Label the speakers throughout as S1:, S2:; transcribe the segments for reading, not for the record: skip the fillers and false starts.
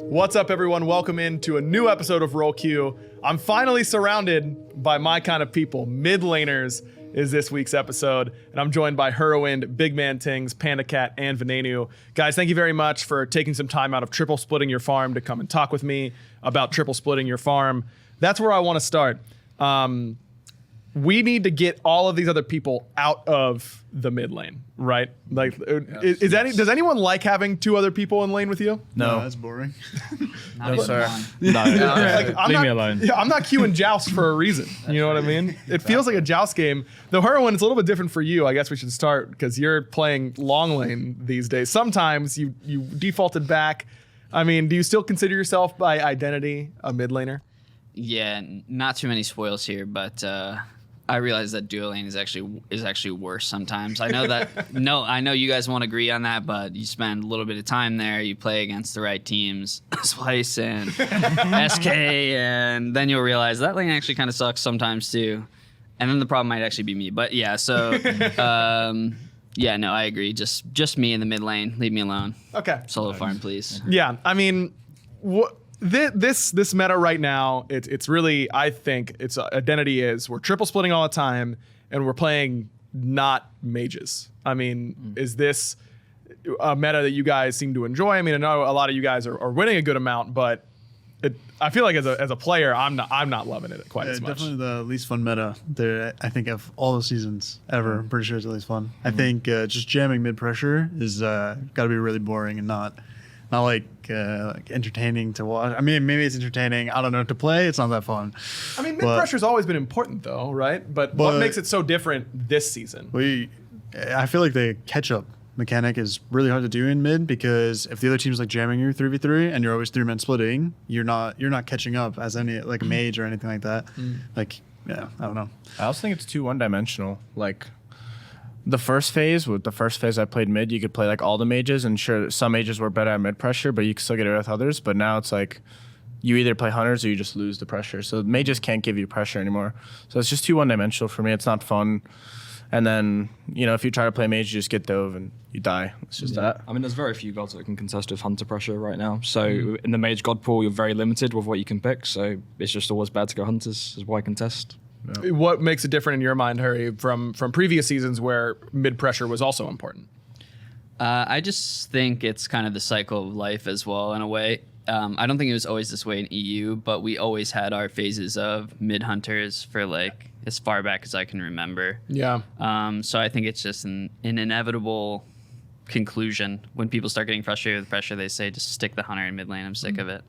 S1: What's up, everyone? Welcome into a new episode of Roll Q. I'm finally surrounded by my kind of people. Mid laners is this week's episode, and I'm joined by Hurriwind, BigManTingz, PandaCat, and Venenu. Guys, thank you very much for taking some time out of triple splitting your farm to come and talk with me about triple splitting your farm. That's where I want to start. We need to get all of these other people out of the mid lane, right? Like, does anyone like having two other people in lane with you?
S2: No, that's boring.
S3: No, sir.
S2: No,
S3: Leave me alone.
S1: Yeah, I'm not queuing joust for a reason. You know what I mean? It feels like a joust game. Though Hurriwind, it's a little bit different for you. I guess we should start because you're playing long lane these days. Sometimes you defaulted back. I mean, do you still consider yourself by identity a mid laner?
S3: Yeah, not too many spoils here, but I realize that duo lane is actually worse sometimes. I know that I know you guys won't agree on that, but you spend a little bit of time there, you play against the right teams, Splice and SK, and then you'll realize that lane actually kind of sucks sometimes too. And then the problem might actually be me. But yeah, so yeah, no, I agree. Just me in the mid lane. Leave me alone.
S1: Okay.
S3: Solo farm, please.
S1: Yeah, I mean, this meta right now, it's really, I think its identity is we're triple splitting all the time and we're playing not mages. I mean, is this a meta that you guys seem to enjoy? I mean, I know a lot of you guys are winning a good amount, but I feel like as a player, I'm not loving it quite as much.
S2: Definitely the least fun meta there, I think, of all the seasons ever. I'm pretty sure it's the least fun. I think just jamming mid pressure is got to be really boring and not like entertaining to watch. I mean, maybe it's entertaining. I don't know, to play, it's not that fun.
S1: I mean, mid pressure's always been important though, right? But what makes it so different this season?
S2: I feel like the catch-up mechanic is really hard to do in mid because if the other team's like jamming you 3v3 and you're always 3-man splitting, you're not catching up as any like a mage or anything like that. Like, yeah, I don't know.
S4: I also think it's too one-dimensional. Like, the first phase I played mid, you could play like all the mages, and sure, some mages were better at mid pressure, but you could still get it with others. But now it's like you either play hunters or you just lose the pressure. So mages can't give you pressure anymore. So it's just too one-dimensional for me. It's not fun. And then, if you try to play mage, you just get dove and you die. It's just that.
S5: I mean, there's very few gods that can contest with hunter pressure right now. So in the mage god pool, you're very limited with what you can pick. So it's just always bad to go hunters, is why contest.
S1: Yeah. What makes it different in your mind, Hurry, from previous seasons where mid pressure was also important?
S3: I just think it's kind of the cycle of life as well, in a way. I don't think it was always this way in EU, but we always had our phases of mid hunters for like as far back as I can remember.
S1: Yeah.
S3: So I think it's just an inevitable conclusion. When people start getting frustrated with pressure, they say just stick the hunter in mid lane. I'm sick of it.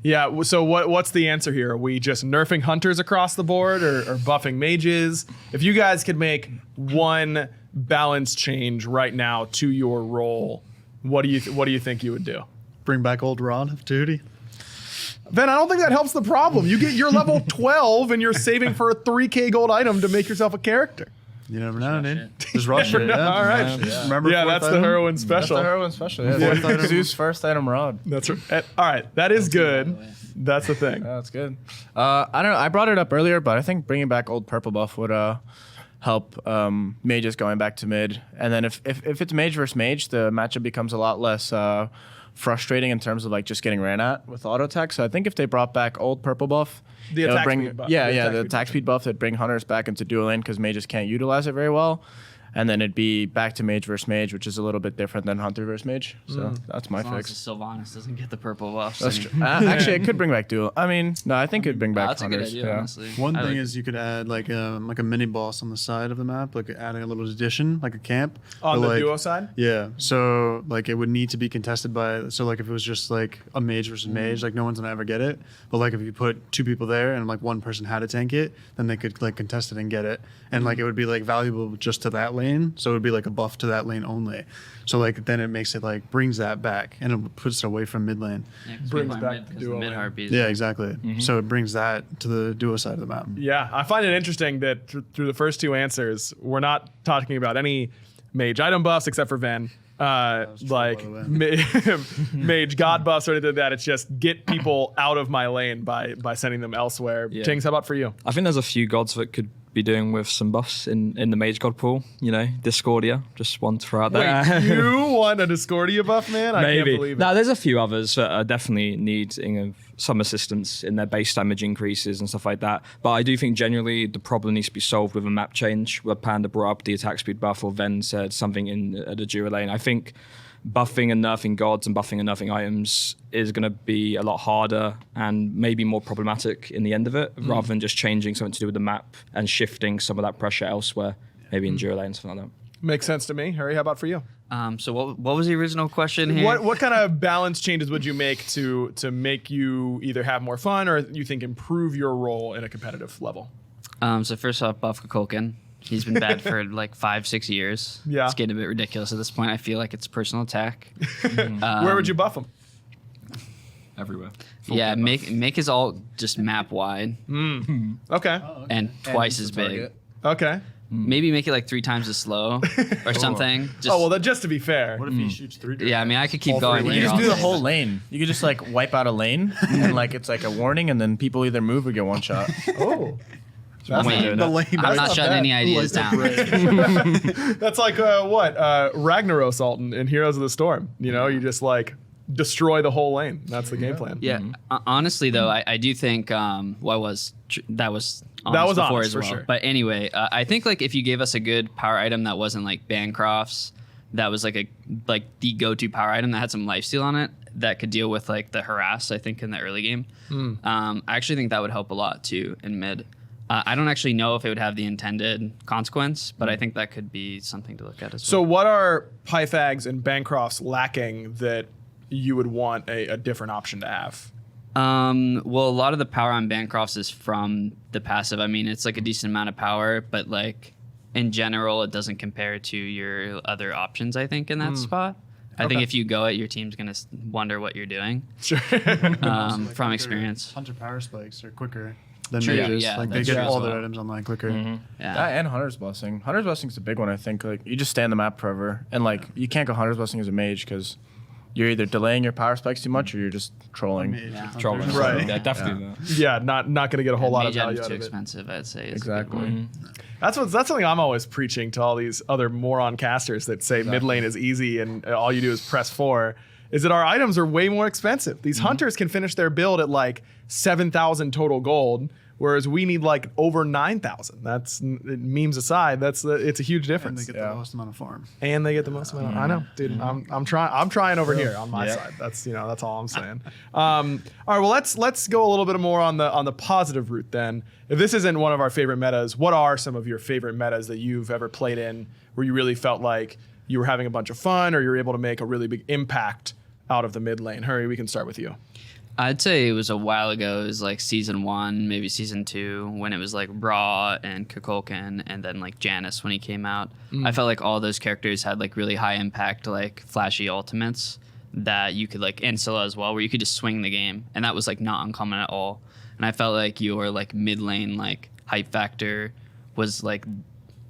S1: Yeah, so what's the answer here? Are we just nerfing hunters across the board or buffing mages? If you guys could make one balance change right now to your role, what do you think you would do?
S2: Bring back old Rod of duty.
S1: Ben, I don't think that helps the problem. You're level 12 and you're saving for a 3K gold item to make yourself a character.
S2: You never know, dude. Just rush it.
S1: Yeah. All right.
S2: Yeah. Remember?
S1: Yeah, that's the Hurriwind special.
S4: That's the Hurriwind special. Yeah. Zeus first item rod.
S1: That's right. All right, that is good. That's the thing.
S4: That's good. I don't know. I brought it up earlier, but I think bringing back old purple buff would help mages going back to mid. And then if it's mage versus mage, the matchup becomes a lot less frustrating in terms of like just getting ran at with auto attack. So I think if they brought back old purple buff,
S1: the attack speed buff.
S4: The attack speed buff, that'd bring hunters back into dual lane because mages can't utilize it very well. And then it'd be back to mage versus mage, which is a little bit different than hunter versus mage. So that's my
S3: as long
S4: fix.
S3: as Sylvanas doesn't get the purple buffs.
S4: That's true. Actually, it could bring back dual. I mean, no, I think it'd bring back
S3: that's
S4: hunters.
S3: a good idea, honestly.
S2: One thing is you could add like a mini boss on the side of the map, like adding a little addition, like a camp.
S1: On the
S2: like,
S1: duo side?
S2: Yeah. So like it would need to be contested by, so like if it was just like a mage versus mage, like no one's gonna ever get it. But like if you put two people there and like one person had to tank it, then they could like contest it and get it. And like it would be like valuable just to that lane. So it would be like a buff to that lane only. So like then it makes it like brings that back and it puts it away from mid lane.
S3: Yeah,
S1: Brings back
S3: the
S1: duo
S3: mid
S1: lane.
S3: harpies.
S2: Yeah, exactly. So it brings that to the duo side of the map.
S1: Yeah, I find it interesting that through the first two answers, we're not talking about any mage item buffs except for Ven. Like mage god buffs or anything like that. It's just get people out of my lane by sending them elsewhere.
S5: Yeah.
S1: Tings, how about for you?
S5: I think there's a few gods that could be doing with some buffs in the Mage God pool. You know, Discordia. Just want to throw out there.
S1: Wait, you want a Discordia buff, man? I can't believe it.
S5: No, there's a few others that are definitely needing some assistance in their base damage increases and stuff like that. But I do think generally the problem needs to be solved with a map change, where Panda brought up the attack speed buff, or Ven said something in the duo lane. I think buffing and nerfing gods and buffing and nerfing items is going to be a lot harder and maybe more problematic in the end of it, rather than just changing something to do with the map and shifting some of that pressure elsewhere, maybe in duo lane and something like that.
S1: Makes sense to me. Harry, how about for you?
S3: So what was the original question here?
S1: What kind of balance changes would you make to make you either have more fun or you think improve your role in a competitive level?
S3: So first off, buff Kukulkan. He's been bad for like 5-6 years.
S1: Yeah.
S3: It's getting a bit ridiculous at this point. I feel like it's personal attack.
S1: Where would you buff him?
S5: Everywhere.
S3: Yeah, make his ult just map wide
S1: Okay.
S3: and twice as big.
S1: Okay.
S3: Maybe make it like 3 times as slow or something. Just,
S1: Oh, well, just to be fair.
S2: What if he shoots 3
S3: yeah, I mean, I could keep
S2: All
S3: going.
S2: three
S4: You
S3: here
S4: just do the
S3: also.
S4: whole lane. You could just like wipe out a lane, and like it's like a warning, and then people either move or get one shot.
S1: Oh.
S3: Wait,
S2: the lane.
S3: I'm not shutting any ideas down.
S1: That's like Ragnaros ult in Heroes of the Storm. You know, you just like destroy the whole lane. That's the game plan.
S3: Yeah, honestly though, I do think that was honest
S1: was
S3: before
S1: honest,
S3: as
S1: for
S3: well.
S1: sure.
S3: But anyway, I think like if you gave us a good power item that wasn't like Bancroft's, that was like the go-to power item that had some lifesteal on it that could deal with like the harass. I think in the early game, I actually think that would help a lot too in mid. I don't actually know if it would have the intended consequence, but I think that could be something to look at as well.
S1: So what are Pythags and Bancrofts lacking that you would want a different option to have?
S3: Well, a lot of the power on Bancrofts is from the passive. I mean, it's like a decent amount of power, but like in general, it doesn't compare to your other options, I think, in that spot. I think if you go it, your team's going to wonder what you're doing
S1: Sure.
S3: from experience.
S2: Hunter power spikes are quicker than
S3: True,
S2: mages.
S3: yeah,
S2: Like they
S3: that's
S2: get
S3: true
S2: all
S3: as
S2: their
S3: well.
S2: items online quicker.
S3: Yeah.
S4: That and Hunter's Blessing. Hunter's Blessing is a big one, I think. Like you just stay on the map forever, and like you can't go Hunter's Blessing as a mage because you're either delaying your power spikes too much or you're just trolling.
S5: Trolling.
S1: Right.
S5: Yeah, definitely that.
S1: Yeah, not going to get a whole lot of
S3: Mage
S1: value
S3: item's
S1: out
S3: too
S1: of it.
S3: expensive, I'd say. is a
S4: Exactly.
S3: big one.
S1: That's something I'm always preaching to all these other moron casters that say mid lane is easy and all you do is press 4. Is that our items are way more expensive. These hunters can finish their build at like 7,000 total gold, whereas we need like over 9,000. That's memes aside. It's a huge
S2: And
S1: difference.
S2: they get the most amount of farm.
S1: And they get the most amount. I know, dude. I'm trying over here on my side. That's that's all I'm saying. All right. Well, let's go a little bit more on the positive route then. If this isn't one of our favorite metas, what are some of your favorite metas that you've ever played in where you really felt like you were having a bunch of fun or you were able to make a really big impact out of the mid lane? Hurry, we can start with you.
S3: I'd say it was a while ago. It was like season 1, maybe season 2, when it was like Raw and Kukulkan and then like Janus when he came out. I felt like all those characters had like really high impact, like flashy ultimates that you could like Insula as well, where you could just swing the game. And that was like not uncommon at all. And I felt like your like mid lane like hype factor was like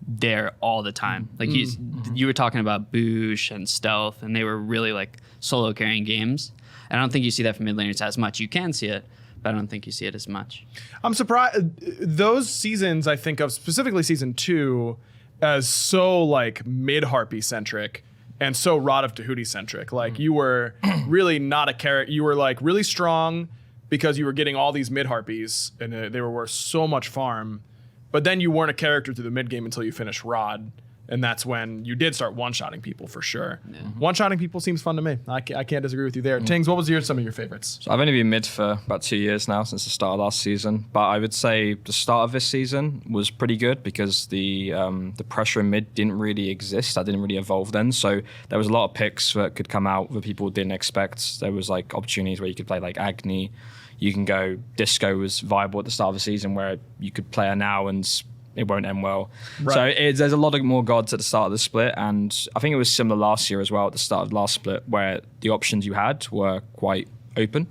S3: there all the time. Like you were talking about Boosh and Stealth, and they were really like solo carrying games. I don't think you see that from mid laners as much. You can see it, but I don't think you see it as much.
S1: I'm surprised. Those seasons, I think of specifically season 2, as so like mid Harpy centric and so Rod of Tahuti centric. Like you were really not a character. You were like really strong because you were getting all these mid Harpies and they were worth so much farm. But then you weren't a character through the mid game until you finished Rod. And that's when you did start one-shotting people for sure. Yeah. One-shotting people seems fun to me. I can't disagree with you there. Tings, what was some of your favorites?
S5: So I've only been mid for about 2 years now, since the start of last season. But I would say the start of this season was pretty good because the pressure in mid didn't really exist. That didn't really evolve then. So there was a lot of picks that could come out that people didn't expect. There was like opportunities where you could play like Agni. You can go Disco was viable at the start of the season where you could play her now and it won't end well. Right. So there's a lot of more gods at the start of the split, and I think it was similar last year as well at the start of the last split, where the options you had were quite open.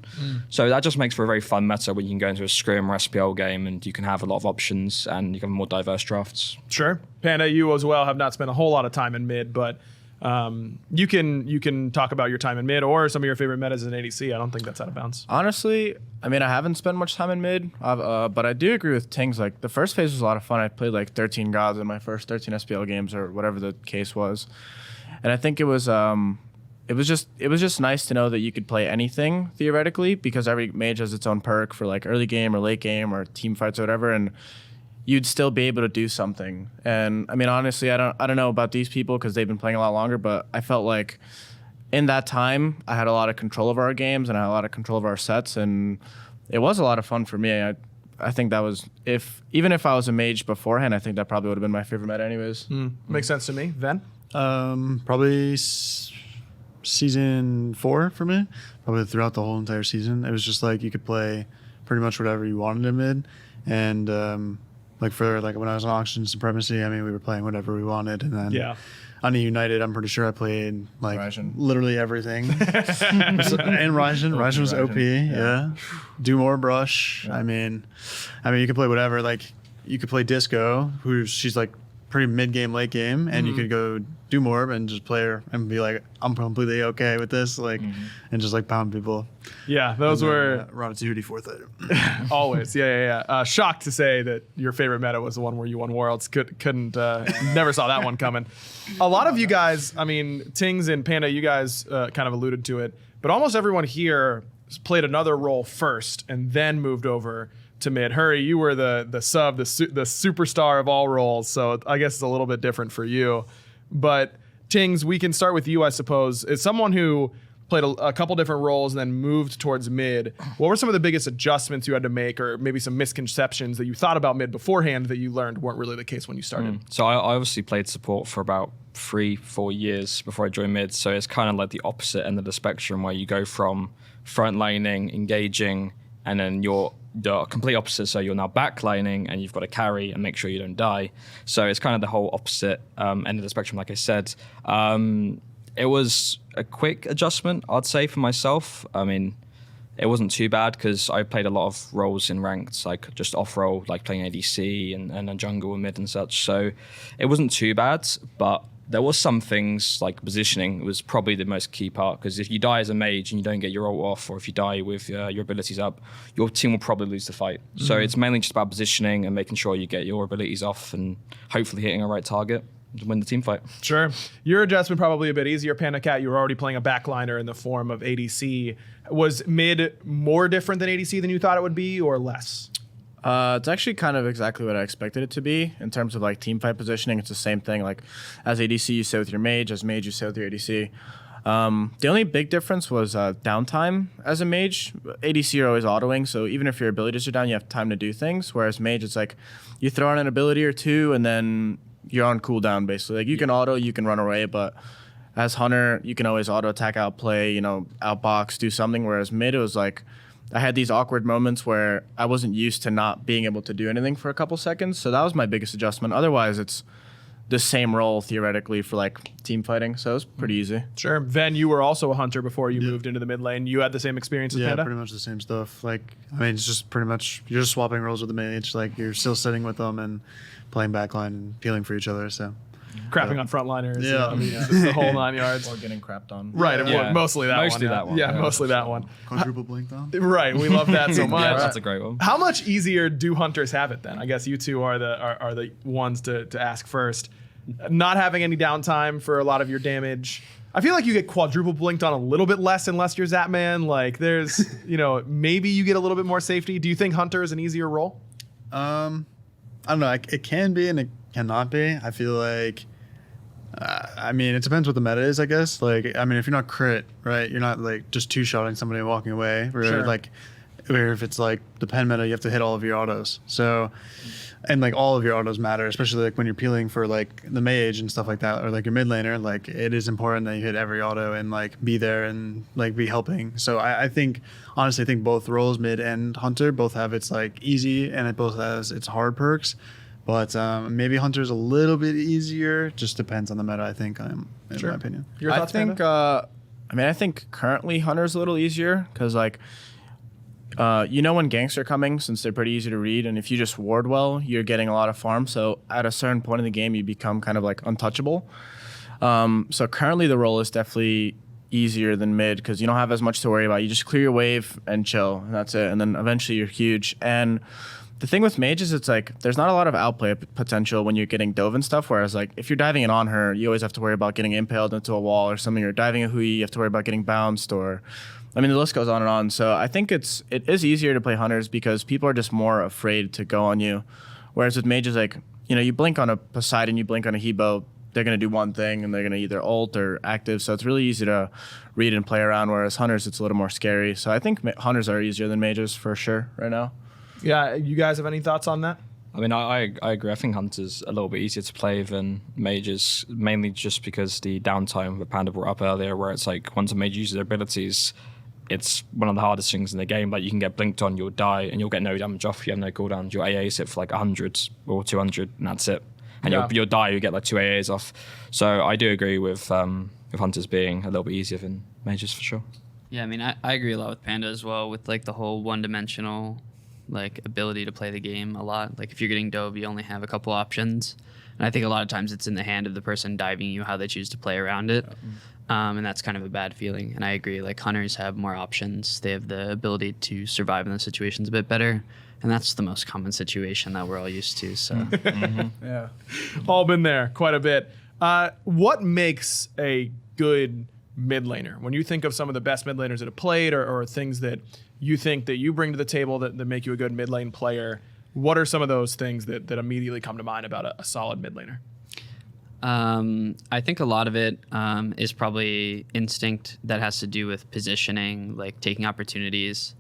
S5: So that just makes for a very fun meta when you can go into a scrim or SPL game and you can have a lot of options and you can have more diverse drafts.
S1: Sure. Panda, you as well have not spent a whole lot of time in mid, but You can talk about your time in mid or some of your favorite metas in ADC. I don't think that's out of bounds.
S4: Honestly, I mean, I haven't spent much time in mid, but I do agree with Tingz. Like, the first phase was a lot of fun. I played like 13 gods in my first 13 SPL games or whatever the case was, and I think it was just nice to know that you could play anything theoretically, because every mage has its own perk for like early game or late game or team fights or whatever, and you'd still be able to do something. And I mean, honestly, I don't know about these people because they've been playing a lot longer, but I felt like in that time I had a lot of control over our games and I had a lot of control over our sets, and it was a lot of fun for me. I think that was, even if I was a mage beforehand, I think that probably would have been my favorite meta anyways.
S1: Makes sense to me. Ven?
S2: Probably season 4 for me. Probably throughout the whole entire season. It was just like you could play pretty much whatever you wanted in mid. And like for like when I was on Oxygen Supremacy, I mean, we were playing whatever we wanted. And then on a United, I'm pretty sure I played like
S4: Ryzen.
S2: literally everything. And Ryzen. Ryzen was OP. Yeah. Do more brush. I mean, you could play whatever. Like you could play Disco, she's like pretty mid game, late game, and you could go do more and just play her and be like, I'm completely okay with this, like, and just like pound people.
S1: Yeah, those were
S2: Ratatouille fourth item.
S1: always. Yeah. Shocked to say that your favorite meta was the one where you won Worlds. Couldn't never saw that one coming. A lot of you guys, I mean, Tingz and Panda, you guys kind of alluded to it, but almost everyone here played another role first and then moved over to mid. Hurry, you were the sub, the superstar of all roles, so I guess it's a little bit different for you. But Tingz, we can start with you, I suppose. As someone who played a couple different roles and then moved towards mid, what were some of the biggest adjustments you had to make, or maybe some misconceptions that you thought about mid beforehand that you learned weren't really the case when you started?
S5: So I obviously played support for about 3-4 years before I joined mid, so it's kind of like the opposite end of the spectrum where you go from front laning, engaging, and then you're the complete opposite, so you're now backlining and you've got to carry and make sure you don't die. So it's kind of the whole opposite end of the spectrum, like I said. It was a quick adjustment, I'd say, for myself. I mean, it wasn't too bad because I played a lot of roles in ranked, like just off-role, like playing ADC and a jungle and mid and such. So it wasn't too bad, but there was some things like positioning was probably the most key part, because if you die as a mage and you don't get your ult off, or if you die with your abilities up, your team will probably lose the fight. So it's mainly just about positioning and making sure you get your abilities off and hopefully hitting a right target to win the team fight.
S1: Sure. Your adjustment probably a bit easier. PandaCat, you were already playing a backliner in the form of ADC. Was mid more different than ADC than you thought it would be, or less?
S4: It's actually kind of exactly what I expected it to be in terms of like team fight positioning. It's the same thing. Like as ADC, you sit with your mage. As mage, you sit with your ADC. The only big difference was downtime. As a mage, ADC are always autoing, so even if your abilities are down, you have time to do things. Whereas mage, it's like you throw on an ability or two, and then you're on cooldown basically. Like you can auto, you can run away, but as hunter, you can always auto attack, outplay, outbox, do something. Whereas mid, it was like I had these awkward moments where I wasn't used to not being able to do anything for a couple seconds. So that was my biggest adjustment. Otherwise, it's the same role theoretically for like team fighting. So it was pretty easy.
S1: Sure. Ven, you were also a hunter before you moved into the mid lane. You had the same experience as
S2: Yeah,
S1: Panda?
S2: pretty much the same stuff. Like, I mean, it's just pretty much, you're just swapping roles with the mage. Like, you're still sitting with them and playing backline and peeling for each other. So,
S1: Crapping on frontliners.
S2: Yeah.
S1: I mean, just the whole 9 yards.
S4: Or getting crapped on.
S1: Right.
S5: Yeah.
S1: Mostly that
S5: Mostly
S1: one.
S5: that one,
S1: Yeah,
S5: yeah.
S1: mostly that one.
S2: quadruple blink down.
S1: Right. We love that so much.
S5: Yeah, that's a great one.
S1: How much easier do hunters have it then? I guess you two are the ones to ask first. Not having any downtime for a lot of your damage. I feel like you get quadruple blinked on a little bit less unless you're Zapman. Like there's, maybe you get a little bit more safety. Do you think hunter is an easier role?
S2: I don't know. It can be and it cannot be. I feel like, it depends what the meta is, I guess. Like, I mean, if you're not crit, right, you're not like just two-shotting somebody and walking away. Where if it's like the pen meta, you have to hit all of your autos. So, and like all of your autos matter, especially like when you're peeling for like the mage and stuff like that, or like your mid laner. Like it is important that you hit every auto and like be there and like be helping. So I think, honestly, I think both roles, mid and hunter, both have its like easy and it both has its hard perks. But maybe hunter's a little bit easier. Just depends on the meta, I think, in my opinion.
S1: Your
S4: I
S1: thoughts,
S4: think,
S1: Panda?
S4: I think currently hunter's a little easier because like, when ganks are coming since they're pretty easy to read, and if you just ward well, you're getting a lot of farm. So at a certain point in the game, you become kind of like untouchable. So currently the role is definitely easier than mid because you don't have as much to worry about. You just clear your wave and chill, and that's it. And then eventually you're huge. And the thing with mages, it's like there's not a lot of outplay potential when you're getting dove and stuff. Whereas like if you're diving in on her, you always have to worry about getting impaled into a wall or something. You're diving a hui, you have to worry about getting bounced, or I mean the list goes on and on. So I think it is easier to play hunters because people are just more afraid to go on you. Whereas with mages, like you blink on a Poseidon, you blink on a Hebo, they're going to do one thing and they're going to either ult or active. So it's really easy to read and play around, whereas hunters, it's a little more scary. So I think hunters are easier than mages for sure right now.
S1: Yeah, you guys have any thoughts on that?
S5: I mean, I agree. I think Hunter's a little bit easier to play than Mages, mainly just because the downtime that Panda brought up earlier, where it's like once a Mage uses their abilities, it's one of the hardest things in the game. Like you can get blinked on, you'll die, and you'll get no damage off. You have no cooldowns. Your AA hit for like 100 or 200, and that's it. And you'll die, you get like 2 AAs off. So I do agree with Hunters being a little bit easier than Mages for sure.
S3: Yeah, I mean, I agree a lot with Panda as well with like the whole one-dimensional like ability to play the game a lot. Like if you're getting dove, you only have a couple options. And I think a lot of times it's in the hand of the person diving you how they choose to play around it. And that's kind of a bad feeling. And I agree, like hunters have more options. They have the ability to survive in those situations a bit better. And that's the most common situation that we're all used to. So
S1: Yeah, all been there quite a bit. What makes a good mid laner? When you think of some of the best mid laners that have played or things that you think that you bring to the table that make you a good mid lane player, what are some of those things that immediately come to mind about a solid mid laner?
S3: I think a lot of it is probably instinct that has to do with positioning, like taking opportunities.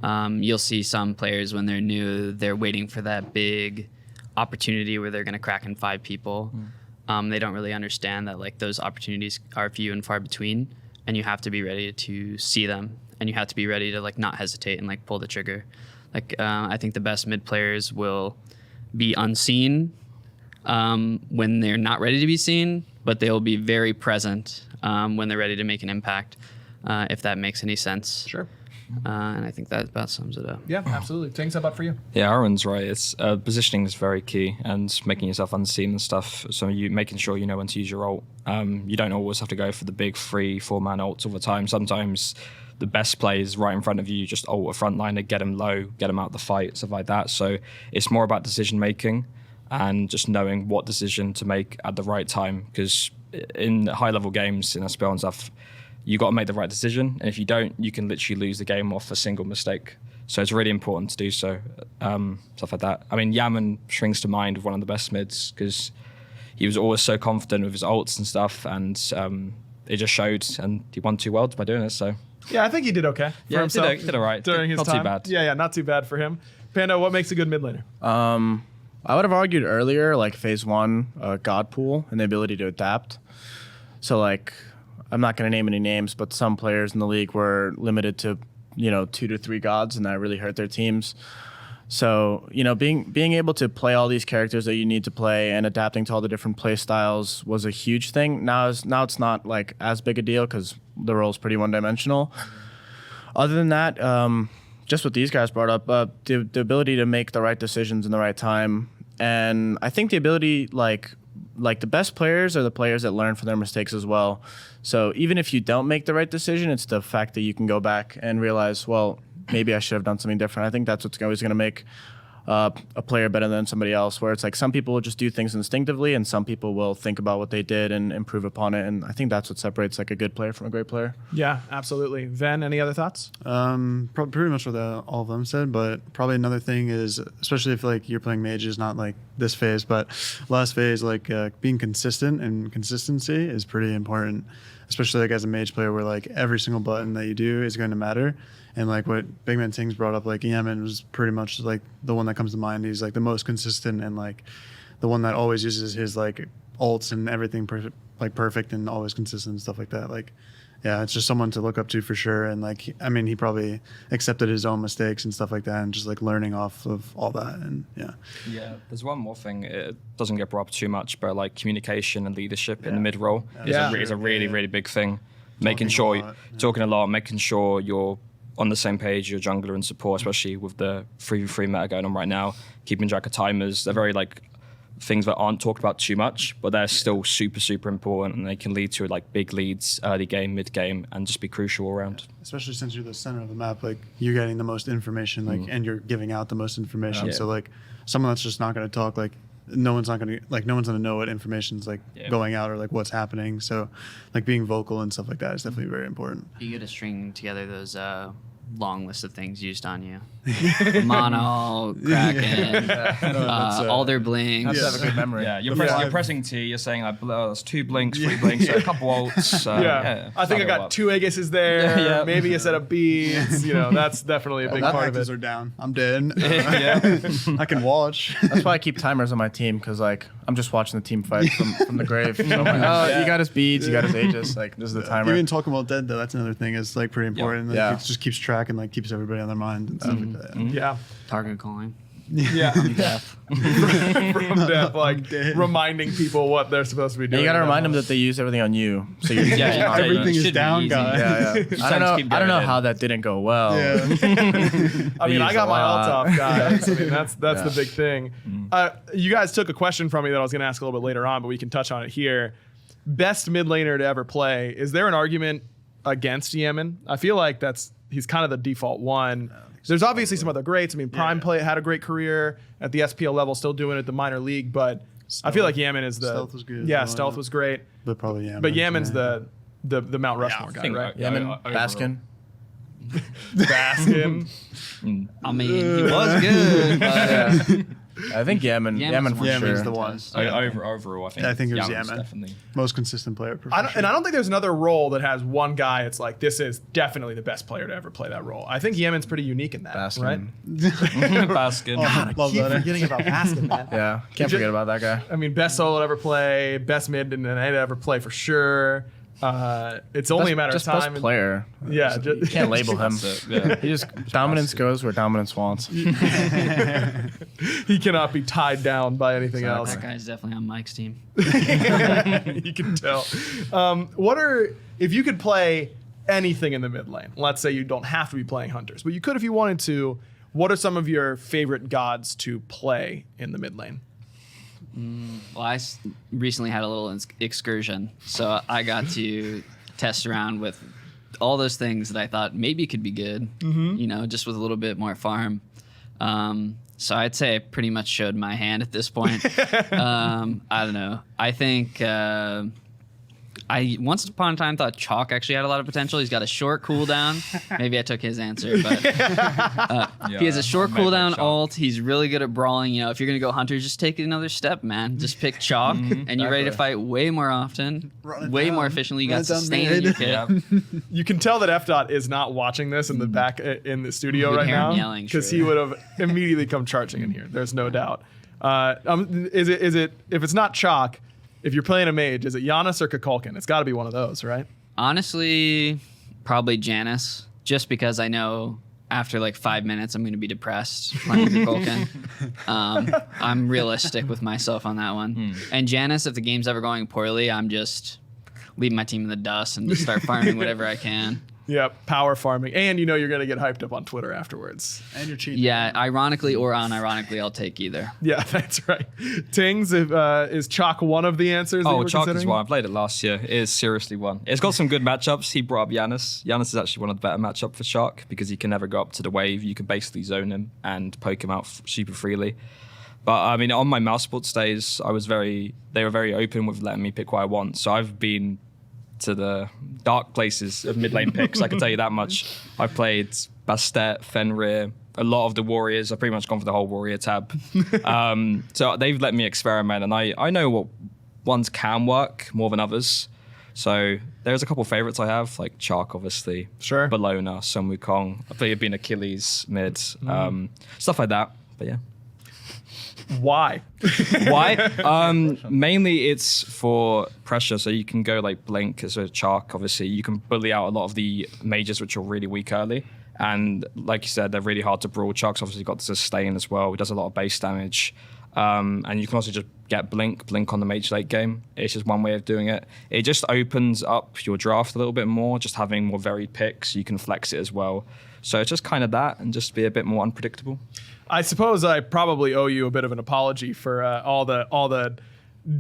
S3: You'll see some players when they're new, they're waiting for that big opportunity where they're going to crack in 5 people. They don't really understand that like those opportunities are few and far between, and you have to be ready to see them, and you have to be ready to like not hesitate and like pull the trigger. Like I think the best mid players will be unseen when they're not ready to be seen, but they will be very present when they're ready to make an impact, if that makes any sense.
S1: Sure.
S3: And I think that about sums it up.
S1: Yeah, absolutely. Tings, how about for you?
S5: Yeah, Aaron's right. It's positioning is very key, and making yourself unseen and stuff. So you making sure you know when to use your ult. You don't always have to go for the big 3-4 man ults all the time. Sometimes the best play is right in front of you. You just ult a frontliner, get him low, get him out of the fight, stuff like that. So it's more about decision making and just knowing what decision to make at the right time. Because in high level games in SPL and stuff, you got to make the right decision, and if you don't, you can literally lose the game off a single mistake. So it's really important to do so, stuff like that. I mean, Yaman springs to mind of one of the best mids because he was always so confident with his ults and stuff, and it just showed, and he won 2 worlds by doing it. So
S1: Yeah, I think he did okay for
S5: yeah,
S1: himself.
S5: he did all right.
S1: During his
S5: not
S1: time.
S5: too bad.
S1: Yeah, not too bad for him. Panda, what makes a good mid laner?
S4: I would have argued earlier, like phase 1, God Pool and the ability to adapt. So like, I'm not going to name any names, but some players in the league were limited to, 2 to 3 gods, and that really hurt their teams. So, being able to play all these characters that you need to play and adapting to all the different play styles was a huge thing. Now it's not like as big a deal because the role's pretty one-dimensional. Other than that, just what these guys brought up, the ability to make the right decisions in the right time. And I think the ability, like the best players are the players that learn from their mistakes as well. So even if you don't make the right decision, it's the fact that you can go back and realize, well, maybe I should have done something different. I think that's what's always going to make a player better than somebody else, where it's like some people will just do things instinctively and some people will think about what they did and improve upon it. And I think that's what separates like a good player from a great player.
S1: Yeah, absolutely. Ven, any other thoughts?
S2: Pretty much what all of them said, but probably another thing is, especially if like you're playing mages, not like this phase, but last phase, like being consistent, and consistency is pretty important, especially like as a mage player where like every single button that you do is going to matter. And like what BigManTingz brought up, like Yemen was pretty much like the one that comes to mind. He's like the most consistent and like the one that always uses his like ults and everything perfect and always consistent and stuff like that. Like, yeah, it's just someone to look up to for sure. And like, I mean, he probably accepted his own mistakes and stuff like that, and just like learning off of all that. And yeah.
S5: Yeah, there's one more thing. It doesn't get brought up too much, but like communication and leadership in the mid role is a really big thing. Making sure talking a lot, making sure you're on the same page, your jungler and support, especially with the 3v3 meta going on right now, keeping track of timers. They're very like things that aren't talked about too much, but they're still super, super important, and they can lead to like big leads early game, mid game, and just be crucial all around.
S2: Especially since you're the center of the map, like you're getting the most information, like, and you're giving out the most information.
S5: Yeah.
S2: So like someone that's just not going to talk, like no one's going to know what information's like going out or like what's happening. So like being vocal and stuff like that is definitely very important.
S3: You get to string together those long list of things used on you. Mono, Kraken, all their blinks.
S4: Have to have a good memory.
S5: Yeah, you're pressing T. You're saying like, there's 2 blinks, 3 blinks, a couple ults.
S1: I think I got 2 Aegises there.
S5: Yeah.
S1: Maybe a set of beads. That's definitely a big part of it.
S2: Are down. I'm dead.
S5: Yeah.
S2: I can watch.
S4: That's why I keep timers on my team, because like I'm just watching the team fight from the grave. So I'm like, oh, you got his beads, you got his Aegis. Like this is the timer.
S2: Even talking about dead though, that's another thing. Is like pretty important. Like,
S4: Yeah.
S2: it just keeps track and like keeps everybody on their mind and stuff like that.
S1: Yeah.
S3: Target calling.
S1: Yeah. From death, like reminding people what they're supposed to be doing.
S4: You gotta remind them that they use everything on you. So you're
S2: Everything is
S5: Should be
S2: down,
S5: easy.
S2: guy.
S4: I don't know how that didn't go well.
S1: I mean, I got my alt off, guys. I mean, that's the big thing. You guys took a question from me that I was going to ask a little bit later on, but we can touch on it here. Best mid laner to ever play. Is there an argument against Yemen? I feel like he's kind of the default one. There's obviously some other greats. I mean, Prime had a great career at the SPL level, still doing it at the minor league, but I feel like Yemen is the
S2: Stealth was good.
S1: Yeah, Stealth was great.
S2: But probably Yemen.
S1: But Yemen's the Mount Rushmore guy, right?
S4: Yemen, Baskin.
S1: Baskin.
S3: I mean, he was good, but
S4: I think Yemen for
S2: Yemen's
S4: sure.
S2: the one.
S5: Overall, I think
S2: it was
S5: Yaman's
S2: Yemen.
S5: definitely.
S2: Most consistent player.
S1: I don't think there's another role that has one guy. It's like this is definitely the best player to ever play that role. I think Yemen's pretty unique in that,
S4: Baskin.
S1: right?
S5: Baskin.
S2: Love
S1: Keep
S2: that.
S1: forgetting about Baskin, man.
S4: Yeah, can't forget about that guy.
S1: I mean, best solo to ever play, best mid and to ever play for sure. It's only a matter of time.
S4: Best player.
S1: Yeah,
S4: You can't label him.
S5: Yeah.
S4: He just dominance goes where dominance wants.
S1: He cannot be tied down by anything else.
S3: that guy's definitely on Mike's team.
S1: You can tell. If you could play anything in the mid lane, let's say you don't have to be playing hunters, but you could if you wanted to, what are some of your favorite gods to play in the mid lane?
S3: Well, I recently had a little excursion, so I got to test around with all those things that I thought maybe could be good, just with a little bit more farm. So I'd say I pretty much showed my hand at this point. I don't know. I think I once upon a time thought Chalk actually had a lot of potential. He's got a short cooldown. Maybe I took his answer, but he has a short cooldown ult. He's really good at brawling. If you're gonna go hunter, just take it another step, man. Just pick Chalk, and you're ready to fight way more often, way more efficiently. You got sustain in your kit.
S5: Yeah.
S1: You can tell that FDOT is not watching this in the back in the studio
S3: You
S1: right
S3: can hear him
S1: now
S3: yelling,
S1: because
S3: sure.
S1: he would have immediately come charging in here. There's no doubt. Is it if it's not Chalk? If you're playing a mage, is it Giannis or Kukulkan? It's got to be one of those, right?
S3: Honestly, probably Janice, just because I know after like 5 minutes I'm going to be depressed playing Kukulkan. I'm realistic with myself on that one. And Janice, if the game's ever going poorly, I'm just leaving my team in the dust and just start farming whatever I can.
S1: Yeah, power farming. And you're going to get hyped up on Twitter afterwards.
S2: And you're cheating.
S3: Yeah, ironically or unironically, I'll take either.
S1: Yeah, that's right. Tings, is Chalk one of the answers that you were
S5: Chalk is
S1: considering?
S5: one. I played it last year. It is seriously one. It's got some good matchups. He brought up Giannis. Giannis is actually one of the better matchups for Chalk because he can never go up to the wave. You can basically zone him and poke him out super freely. But I mean, on my mouse sports days, they were very open with letting me pick what I want. So I've been to the dark places of mid lane picks. I can tell you that much. I've played Bastet, Fenrir, a lot of the warriors. I've pretty much gone for the whole warrior tab. So they've let me experiment, and I know what ones can work more than others. So there's a couple favorites I have, like Chalk, obviously.
S1: Sure.
S5: Bellona, Sun Wukong. I've played been Achilles mid, stuff like that. But yeah.
S1: Why?
S5: Why? Mainly it's for pressure, so you can go like Blink as a Chalk. Obviously, you can bully out a lot of the mages which are really weak early, and like you said, they're really hard to brawl. Chalk's obviously got the sustain as well. He does a lot of base damage, and you can also just get blink on the mage late game. It's just one way of doing it. It just opens up your draft a little bit more, just having more varied picks. You can flex it as well. So it's just kind of that, and just be a bit more unpredictable.
S1: I suppose I probably owe you a bit of an apology for all the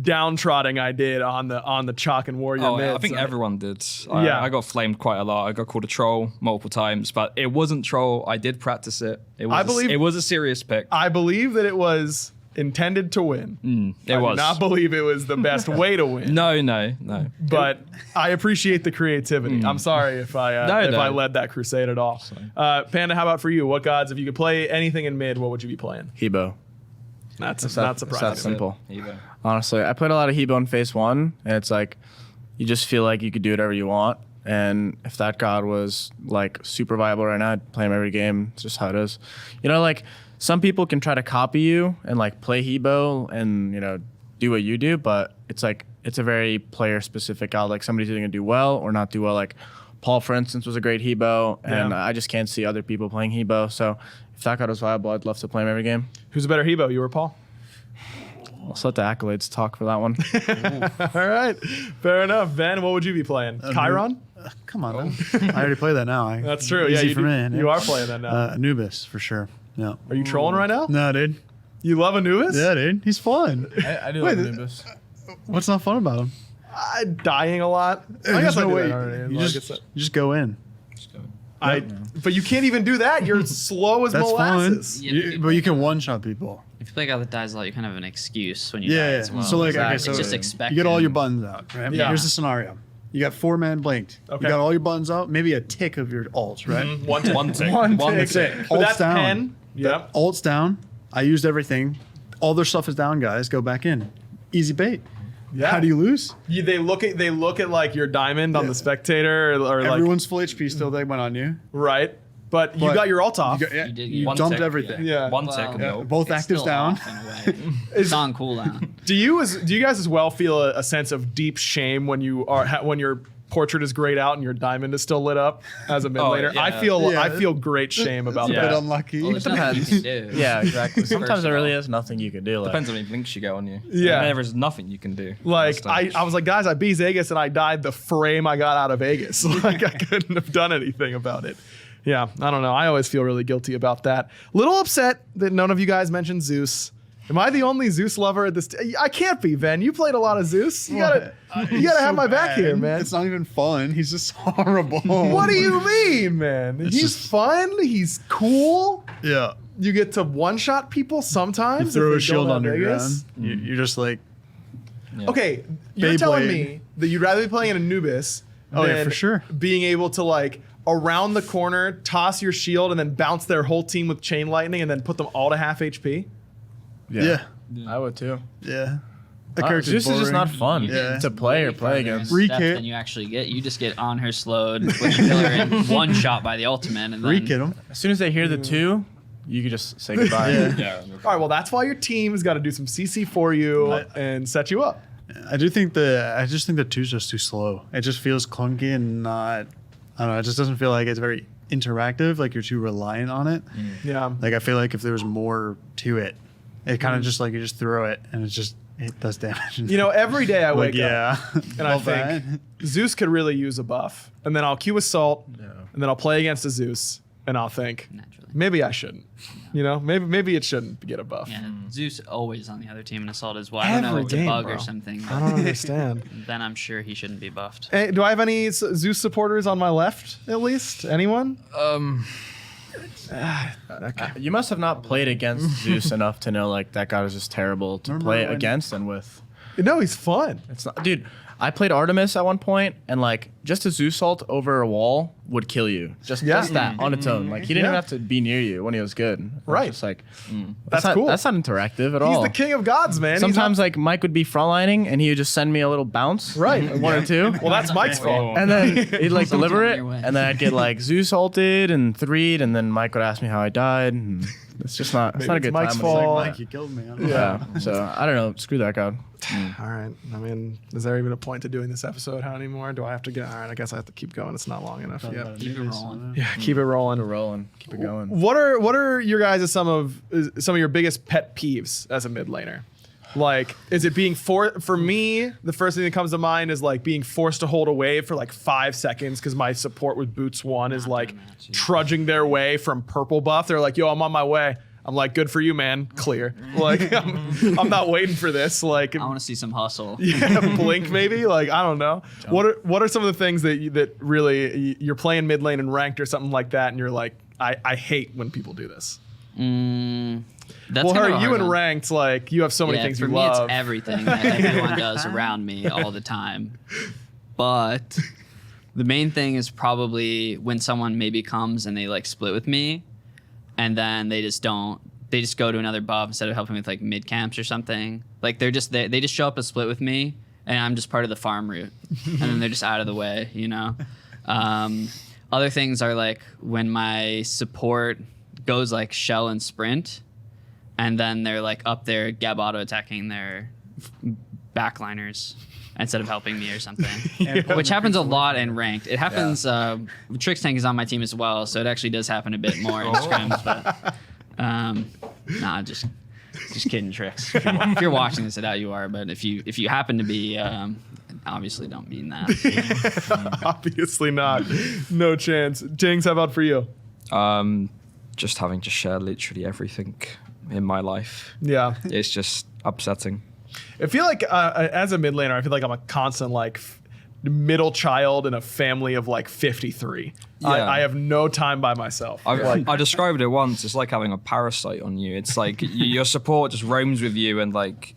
S1: downtrodding I did on the chalk and warrior mids.
S5: I think everyone did.
S1: Yeah.
S5: I got flamed quite a lot. I got called a troll multiple times, but it wasn't troll. I did practice it. It was a serious pick.
S1: I believe that it was intended to win.
S5: It was.
S1: I do not believe it was the best way to win.
S5: No.
S1: But I appreciate the creativity. I'm sorry if I led that crusade at all. Panda, how about for you? What gods, if you could play anything in mid, what would you be playing?
S4: Hebo.
S1: That's not surprising.
S4: It's that simple.
S5: Hebo.
S4: Honestly, I played a lot of Hebo in phase 1, and it's like you just feel like you could do whatever you want. And if that god was like super viable right now, I'd play him every game. It's just how it is. You know, like some people can try to copy you and like play Hebo and, you know, do what you do, but it's like it's a very player specific god. Like somebody's either gonna do well or not do well. Like Paul, for instance, was a great Hebo, and I just can't see other people playing Hebo. So if that god was viable, I'd love to play him every game.
S1: Who's a better Hebo, you or Paul?
S4: Let's let the accolades talk for that one.
S1: All right, fair enough. Ben, what would you be playing? Chiron?
S2: Come on, man. I already play that now.
S1: That's true.
S2: Easy
S1: Yeah,
S2: for me.
S1: You are playing that now.
S2: Anubis for sure. Yeah.
S1: Are you trolling right now?
S2: No, dude.
S1: You love Anubis?
S2: Yeah, dude. He's fun.
S4: I do
S2: Wait,
S4: love Anubis.
S2: What's not fun about him?
S1: Dying a lot. I guess
S2: There's
S1: I
S2: no
S1: do
S2: way.
S1: that already.
S2: You
S1: Like
S2: just,
S1: it's-
S2: you just go in.
S1: but you can't even do that. You're slow as
S2: That's
S1: molasses.
S3: Yeah,
S2: But you can one-shot people.
S3: If you play a guy that dies a lot, you kind of have an excuse when you die
S2: Yeah.
S3: as well.
S2: So like,
S3: It's
S2: okay, so
S3: just expect
S2: you get all
S3: him.
S2: your buttons out, right?
S1: Yeah.
S2: Here's the scenario. You got 4-man blinked.
S1: Okay.
S2: You got all your buttons out. Maybe a tick of your ults, right?
S1: One tick.
S5: One tick.
S1: One
S5: One
S1: tick.
S5: tick.
S1: But
S2: Ult's
S1: that's
S2: down.
S1: 10. Yep.
S2: Ult's down. I used everything. All their stuff is down, guys. Go back in. Easy bait.
S1: Yeah.
S2: How do you lose?
S1: They look at like your diamond on the spectator or like
S2: Everyone's full HP still. They went on you.
S1: right, but you
S2: But
S1: got your ult off.
S2: You, got, yeah,
S3: You did
S2: you
S3: get
S2: dumped
S5: one tick.
S2: everything.
S1: Yeah.
S5: One
S3: Well,
S5: tick. and
S2: Yeah,
S5: no.
S2: both
S3: It's
S2: actives
S3: still
S2: down.
S3: off in a way. It's on cooldown.
S1: Do you guys as well feel a sense of deep shame when when your portrait is grayed out and your diamond is still lit up as a mid laner?
S5: yeah.
S1: I feel great shame about
S2: A bit
S1: that.
S2: unlucky.
S3: Well, there's nothing you can do.
S4: Yeah, exactly. Sometimes
S3: First
S4: there
S3: of
S4: really
S3: all.
S4: is nothing you can do. Like,
S5: Depends how many blinks you get on you.
S1: Yeah.
S5: There is nothing you can do.
S1: Like
S5: That's
S1: I was like, guys, I beat Vegas and I died the frame I got out of Vegas. Like I couldn't have done anything about it. Yeah, I don't know. I always feel really guilty about that. Little upset that none of you guys mentioned Zeus. Am I the only Zeus lover at this? I can't be, Ben. You played a lot of Zeus. You gotta have my back here, man.
S2: It's not even fun. He's just horrible.
S1: What do you mean, man? He's
S2: just-
S1: fun. He's cool.
S2: Yeah.
S1: You get to one-shot people sometimes.
S2: You throw
S1: if
S2: a
S1: they
S2: shield
S1: don't have
S2: underground.
S1: Vegas.
S2: You're just like,
S1: Okay, you're telling
S2: Beyblade.
S1: me that you'd rather be playing an Anubis
S2: Oh, yeah,
S1: than
S2: for sure.
S1: being able to like around the corner, toss your shield, and then bounce their whole team with chain lightning, and then put them all to half HP.
S2: yeah.
S4: I would too.
S2: That character's
S4: Zeus is just not
S2: boring.
S4: fun
S2: Yeah.
S4: to play or play against.
S2: Re-
S3: Step
S2: Re-kit.
S3: than you actually get. You just get on her slowed with the killer and one shot by the ultimate, and then
S2: Re-kit him.
S4: As soon as they hear the two, you could just say goodbye.
S2: Yeah.
S1: All right, well, that's why your team's got to do some CC for you and set you up.
S2: I just think the two's just too slow. It just feels clunky and not. I don't know. It just doesn't feel like it's very interactive. Like you're too reliant on it.
S1: Yeah.
S2: Like I feel like if there was more to it, it kind of just like you just throw it and it does damage.
S1: You know, every day I
S2: like
S1: wake up and I
S2: Love
S1: think
S2: that.
S1: Zeus could really use a buff, and then I'll queue Assault, and then I'll play against a Zeus, and I'll think
S3: naturally.
S1: maybe I shouldn't. You know, maybe it shouldn't get a buff.
S3: Yeah, Zeus always on the other team in assault as well. I don't know
S1: Every
S3: if it's a
S1: game,
S3: bug
S1: bro.
S3: or something.
S1: I don't understand.
S3: Then I'm sure he shouldn't be buffed.
S1: Hey, do I have any Zeus supporters on my left, at least? Anyone?
S4: You must have not played against Zeus enough to know like that god is just terrible to
S2: Remember
S4: play
S2: when-
S4: against and with.
S1: No, he's fun.
S4: It's not, dude. I played Artemis at one point, and like just a Zeus ult over a wall would kill you. Just that on its own. Like he didn't
S1: Yeah.
S4: even have to be near you when he was good. It was
S1: Right.
S4: Just like
S1: That's
S4: not,
S1: cool.
S4: That's not interactive at
S1: He's
S4: all.
S1: the king of gods, man. He's
S4: Sometimes
S1: not-
S4: like Mike would be frontlining, and he would just send me a little bounce,
S1: Right.
S4: like, one or two.
S1: well, that's Mike's fault.
S4: And then he'd like
S3: Something
S4: deliver
S3: on
S4: it,
S3: your way.
S4: and then I'd get like Zeus ulted and 3'd, and then Mike would ask me how I died. And it's just not. It's
S1: Maybe
S4: not a
S1: it's
S4: good
S1: Mike's
S4: time.
S1: fault.
S2: Like, Mike, you killed me.
S4: Yeah. So I don't know. Screw that god.
S1: All right. I mean, is there even a point to doing this episode anymore? Do I have to get? All right. I guess I have to keep going. It's not long enough yet.
S3: Keep it rolling.
S1: Yeah, keep it rolling.
S4: Keep it rolling. Keep it going.
S1: What are your guys' some of your biggest pet peeves as a mid laner? Like, is it being for me, the first thing that comes to mind is like being forced to hold a wave for like 5 seconds because my support with Boots 1 is like trudging their way from purple buff. They're like, yo, I'm on my way. I'm like, good for you, man. Clear. Like, I'm not waiting for this. Like,
S3: I want to see some hustle.
S1: yeah, blink maybe. Like, I don't know. What are some of the things that really you're playing mid lane and ranked or something like that, and you're like, I hate when people do this.
S3: That's
S1: Well,
S3: kind of
S1: Harry,
S3: a
S1: you
S3: hard
S1: and
S3: one.
S1: ranked, like, you have so many things
S3: for
S1: you
S3: me,
S1: love.
S3: it's everything that everyone does around me all the time. But the main thing is probably when someone maybe comes and they like split with me, and then they just go to another buff instead of helping with like mid camps or something. Like they just show up and split with me, and I'm just part of the farm route, and then they're just out of the way, you know. Other things are like when my support goes like shell and sprint, and then they're like up there Gab auto attacking their backliners instead of helping me or something, which happens a lot in ranked. It happens. Trix Tank is on my team as well, so it actually does happen a bit more in scrims. But nah, just kidding, Trix. If you're watching this, I doubt you are. But if you happen to be, obviously don't mean that.
S1: Obviously not. No chance. Tings, how about for you?
S5: Just having to share literally everything in my life.
S1: Yeah.
S5: It's just upsetting.
S1: I feel like as a mid laner, I feel like I'm a constant like middle child in a family of like 53.
S5: Yeah.
S1: I have no time by myself.
S5: I described it once. It's like having a parasite on you. It's like your support just roams with you, and like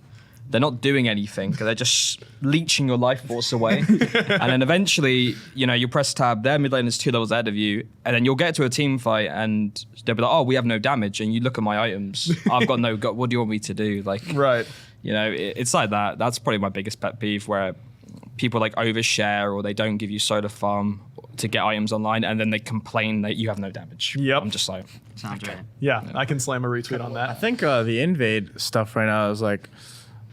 S5: they're not doing anything. They're just leeching your life force away. And then eventually, you press tab. Their mid lane is 2 levels ahead of you, and then you'll get to a team fight, and they'll be like, "Oh, we have no damage." And you look at my items. I've got no. What do you want me to do? Like,
S1: Right.
S5: It's like that. That's probably my biggest pet peeve, where people like overshare or they don't give you soda farm to get items online, and then they complain that you have no damage.
S1: Yep.
S5: I'm just like,
S3: Sounds right.
S1: Yeah, I can slam a retweet on
S4: I
S1: that.
S4: think the invade stuff right now is like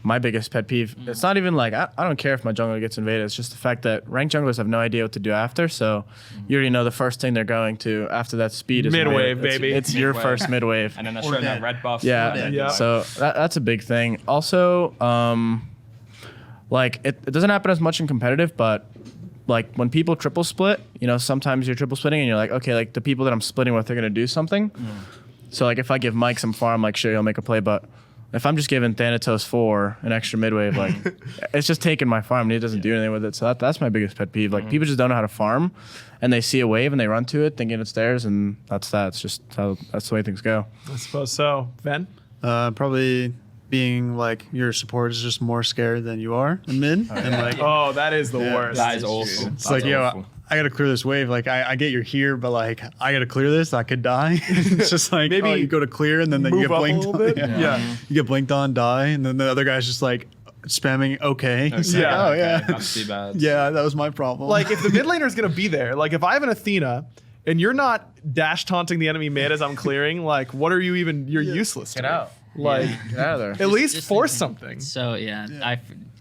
S4: my biggest pet peeve. It's not even like I don't care if my jungler gets invaded. It's just the fact that ranked junglers have no idea what to do after. So you already know the first thing they're going to after that speed is
S1: Mid-wave,
S4: It's-
S1: baby.
S4: It's your first mid wave.
S5: and then they're showing that red buff.
S4: Yeah.
S1: Yeah.
S4: So that's a big thing. Also, like it doesn't happen as much in competitive, but like when people triple split, sometimes you're triple splitting and you're like, okay, like the people that I'm splitting with are gonna do something. So like if I give Mike some farm, like sure he'll make a play, but if I'm just giving Thanatos 4 an extra mid wave, like it's just taking my farm and he doesn't do anything with it. So that's my biggest pet peeve. Like people just don't know how to farm, and they see a wave and they run to it thinking it's theirs, and that's that. It's just that's the way things go.
S1: I suppose so. Ven?
S2: Probably being like your support is just more scared than you are in mid, and like
S1: Oh, that is the worst.
S5: That is awful.
S2: it's like I gotta clear this wave. Like I get you're here, but like I gotta clear this. I could die. It's just like
S1: Maybe
S2: you go to clear and then you
S1: move
S2: get
S1: up a
S2: blinked
S1: little
S2: on.
S1: bit? Yeah.
S2: You get blinked on, die, and then the other guy's just like spamming okay. It's like,
S1: Yeah.
S2: oh yeah.
S5: That's too bad.
S2: Yeah, that was my problem.
S1: Like if the mid laner is gonna be there, like if I have an Athena and you're not dash taunting the enemy mid as I'm clearing, like what are you even? You're useless. to me. Like
S4: Get out of there.
S1: at least
S3: Just
S1: force
S3: thinking.
S1: something.
S3: So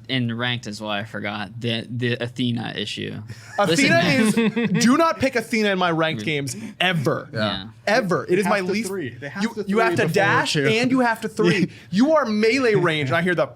S3: in ranked as well, I forgot the Athena issue.
S1: Athena
S3: Listen,
S1: is. Do not pick Athena in my ranked games ever.
S3: Yeah.
S1: Ever. It is my
S2: have to
S1: least.
S2: three. They have
S1: you
S2: to
S1: you have
S2: three
S1: to
S2: before
S1: dash
S2: two.
S1: and you have to 3. You are melee range, and I hear the,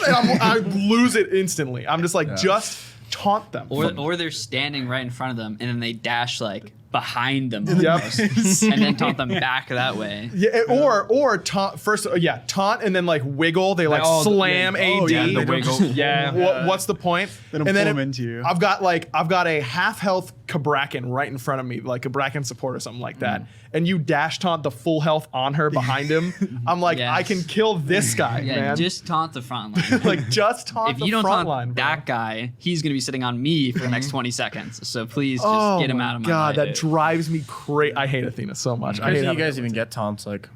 S1: and I lose it instantly. I'm just like, just taunt them.
S3: or they're standing right in front of them and then they dash like behind them
S1: Yep.
S3: almost, and then taunt them back that way.
S1: Yeah, or taunt first. Taunt and then like wiggle. They like slam AD.
S2: the
S5: wiggle. Yeah.
S1: What's the point?
S2: They don't
S1: and
S2: pull
S1: then
S2: them into you.
S1: I've got a half health Kabrakan right in front of me, like a Bracken support or something like that. And you dash taunt the full health on her behind him. I'm like,
S3: Yes.
S1: I can kill this guy,
S3: Yeah,
S1: man.
S3: just taunt the front line.
S1: like just taunt
S3: If
S1: the
S3: you don't
S1: front
S3: taunt
S1: line, bro.
S3: that guy, he's gonna be sitting on me for the next 20 seconds. So please just
S1: Oh
S3: get him
S1: my
S3: out of my
S1: God,
S3: life.
S1: that drives me crazy. I hate Athena so much. I hate
S4: Crazy you
S1: having
S4: guys
S1: her.
S4: even get taunts. Like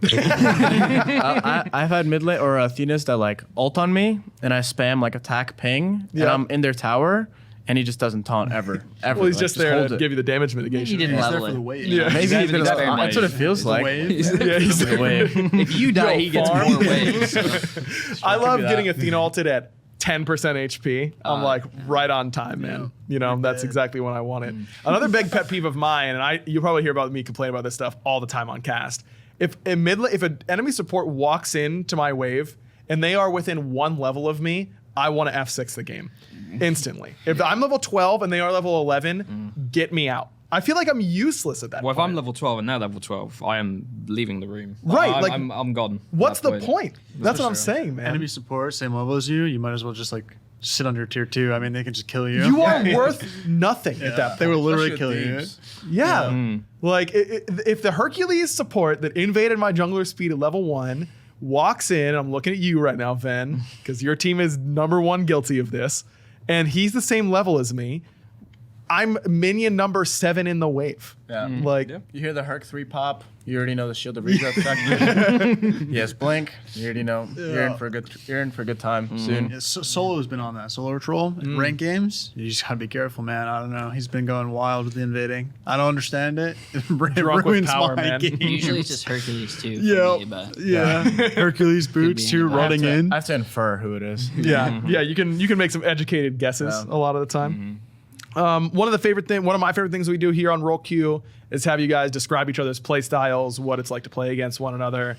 S4: I've had mid lane or Athenas that like ult on me, and I spam like attack ping,
S1: Yeah.
S4: and I'm in their tower, and he just doesn't taunt ever.
S1: Well, he's
S4: Like,
S1: just there
S4: hold
S1: to
S4: it.
S1: give you the damage mitigation.
S3: He didn't
S2: He's there
S3: level
S2: for
S3: it.
S2: the wave.
S1: Yeah.
S4: Maybe
S5: He's
S4: he's been.
S5: there for
S4: That's what it feels
S2: The
S4: like.
S2: wave.
S1: Yeah, he's
S4: The wave.
S3: If you die,
S1: Yo,
S3: he gets
S1: farm.
S3: more waves.
S1: I love
S4: that.
S1: getting Athena ulted at 10% HP. I'm like right on time, man. That's exactly when I want it. Another big pet peeve of mine, and you'll probably hear about me complain about this stuff all the time on cast. If an enemy support walks into my wave and they are within one level of me, I want to F6 the game instantly. If I'm level 12 and they are level 11, get me out. I feel like I'm useless at that
S5: Well, if
S1: point.
S5: I'm level 12 and they're level 12, I am leaving the room.
S1: Right,
S5: I'm,
S1: like,
S5: I'm gone.
S1: What's
S5: at
S1: the
S5: that
S1: point? That's what I'm saying, man.
S2: Enemy support, same level as you. You might as well just like sit under tier 2. I mean, they can just kill you.
S1: You are worth nothing at that point.
S2: They will literally
S4: Especially
S2: kill
S4: with
S2: you.
S4: Peeves.
S1: Yeah. Like, if the Hercules support that invaded my jungler speed at level 1 walks in, I'm looking at you right now, Ven, because your team is number 1 guilty of this, and he's the same level as me, I'm minion number 7 in the wave.
S4: Yeah.
S1: Like,
S4: You hear the Herc 3 pop, you already know the shield of regen effect. Yes, blink. You already know you're in for a good time soon.
S2: Yeah, Solo's been on that solo troll in rank games. You just gotta be careful, man. I don't know. He's been going wild with the invading. I don't understand it. It
S1: Drunk with
S2: ruins
S1: power,
S2: my
S1: man.
S2: game.
S3: Usually it's just Hercules too. For
S2: Yeah,
S3: me, but
S2: yeah. Hercules boots
S3: be
S2: too,
S3: anybody.
S2: running in.
S4: I have to infer who it is.
S1: yeah, yeah, you can make some educated guesses a lot of the time. One of my favorite things we do here on Roll Q is have you guys describe each other's play styles, what it's like to play against one another.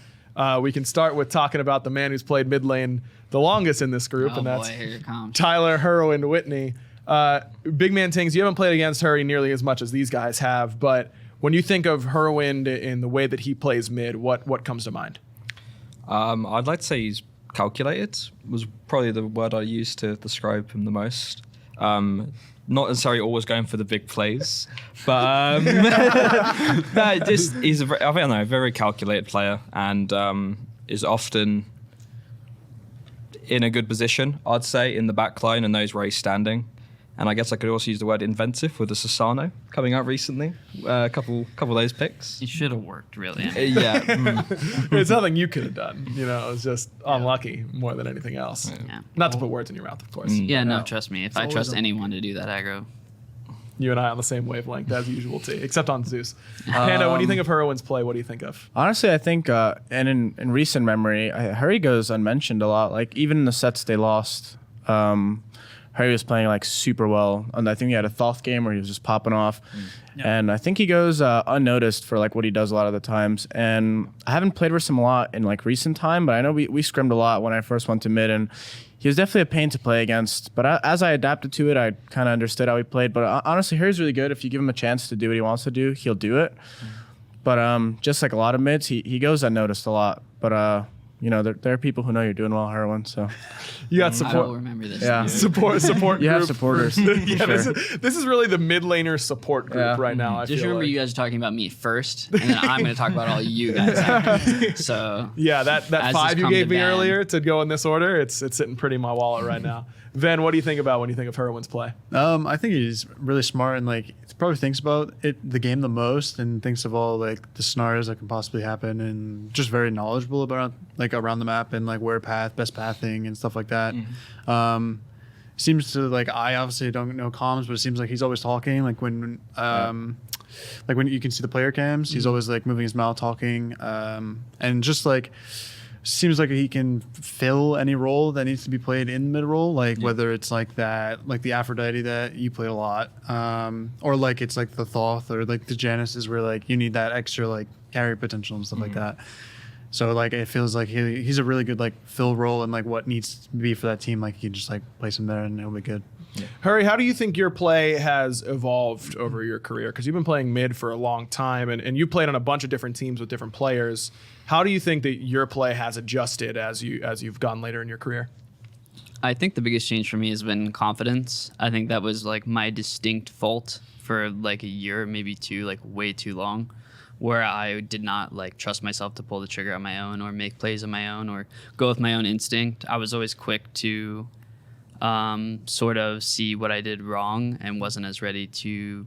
S1: We can start with talking about the man who's played mid lane the longest in this group,
S3: oh
S1: and
S3: boy,
S1: that's
S3: here it comes.
S1: Tyler, Hurriwind, Whitney. BigManTingz, you haven't played against Hurry nearly as much as these guys have, but when you think of Hurriwind in the way that he plays mid, what comes to mind?
S5: I'd like to say he's calculated, was probably the word I used to describe him the most. Not necessarily always going for the big plays, but no, just he's a very calculated player, and is often in a good position, I'd say, in the back line and knows where he's standing. And I guess I could also use the word inventive with the Sasano coming out recently. A couple of those picks.
S3: It should have worked, really.
S5: Yeah.
S1: It's nothing you could have done. You know, it was just unlucky more than anything else.
S3: Yeah.
S1: Not to put words in your mouth, of course.
S3: Yeah, no, trust me. If I
S2: always
S3: trust
S2: a-
S3: anyone to do that aggro,
S1: You and I on the same wavelength as usual, too, except on Zeus. Panda, when you think of Hurriwind's play, what do you think of?
S4: Honestly, I think, and in recent memory, Hurry goes unmentioned a lot. Like, even in the sets they lost, Hurry was playing like super well. And I think he had a Thoth game where he was just popping off. And I think he goes unnoticed for like what he does a lot of the times. And I haven't played versus him a lot in like recent time, but I know we scrimmed a lot when I first went to mid, and he was definitely a pain to play against. But as I adapted to it, I kind of understood how he played. But honestly, Hurry's really good. If you give him a chance to do what he wants to do, he'll do it. But just like a lot of mids, he goes unnoticed a lot. But you know, there are people who know you're doing well, Hurriwind. So
S1: You got
S3: I will
S1: support.
S3: remember this.
S4: Yeah.
S1: Support
S4: you have
S1: group.
S4: supporters.
S1: Yeah,
S4: for sure.
S1: this is really the mid laner support group
S4: Yeah.
S1: right now. I
S3: Just
S1: feel
S3: remember
S1: like.
S3: you guys are talking about me first, and then I'm going to talk about all you guys after. So
S1: Yeah, that
S3: As
S1: 5
S3: has
S1: you
S3: come
S1: gave
S3: to
S1: me
S3: ban.
S1: earlier to go in this order, it's sitting pretty in my wallet right now. Ven, what do you think about when you think of Hurriwind's play?
S2: I think he's really smart and like he probably thinks about the game the most and thinks of all like the scenarios that can possibly happen and just very knowledgeable about like around the map and like where best pathing and stuff like that. Seems to like I obviously don't know comms, but it seems like he's always talking. Like when like when you can see the player cams, he's always like moving his mouth, talking, and just like. Seems like he can fill any role that needs to be played in mid role, like whether it's like that, like the Aphrodite that you play a lot, or like it's like the Thoth or like the Genesis where like you need that extra like carry potential and stuff like that. So like it feels like he's a really good like fill role and like what needs to be for that team. Like you can just like place him there and it'll be good.
S1: Hurry, how do you think your play has evolved over your career? Because you've been playing mid for a long time, and you played on a bunch of different teams with different players. How do you think that your play has adjusted as you've gone later in your career?
S3: I think the biggest change for me has been confidence. I think that was like my distinct fault for like a year, maybe two, like way too long, where I did not like trust myself to pull the trigger on my own or make plays on my own or go with my own instinct. I was always quick to sort of see what I did wrong and wasn't as ready to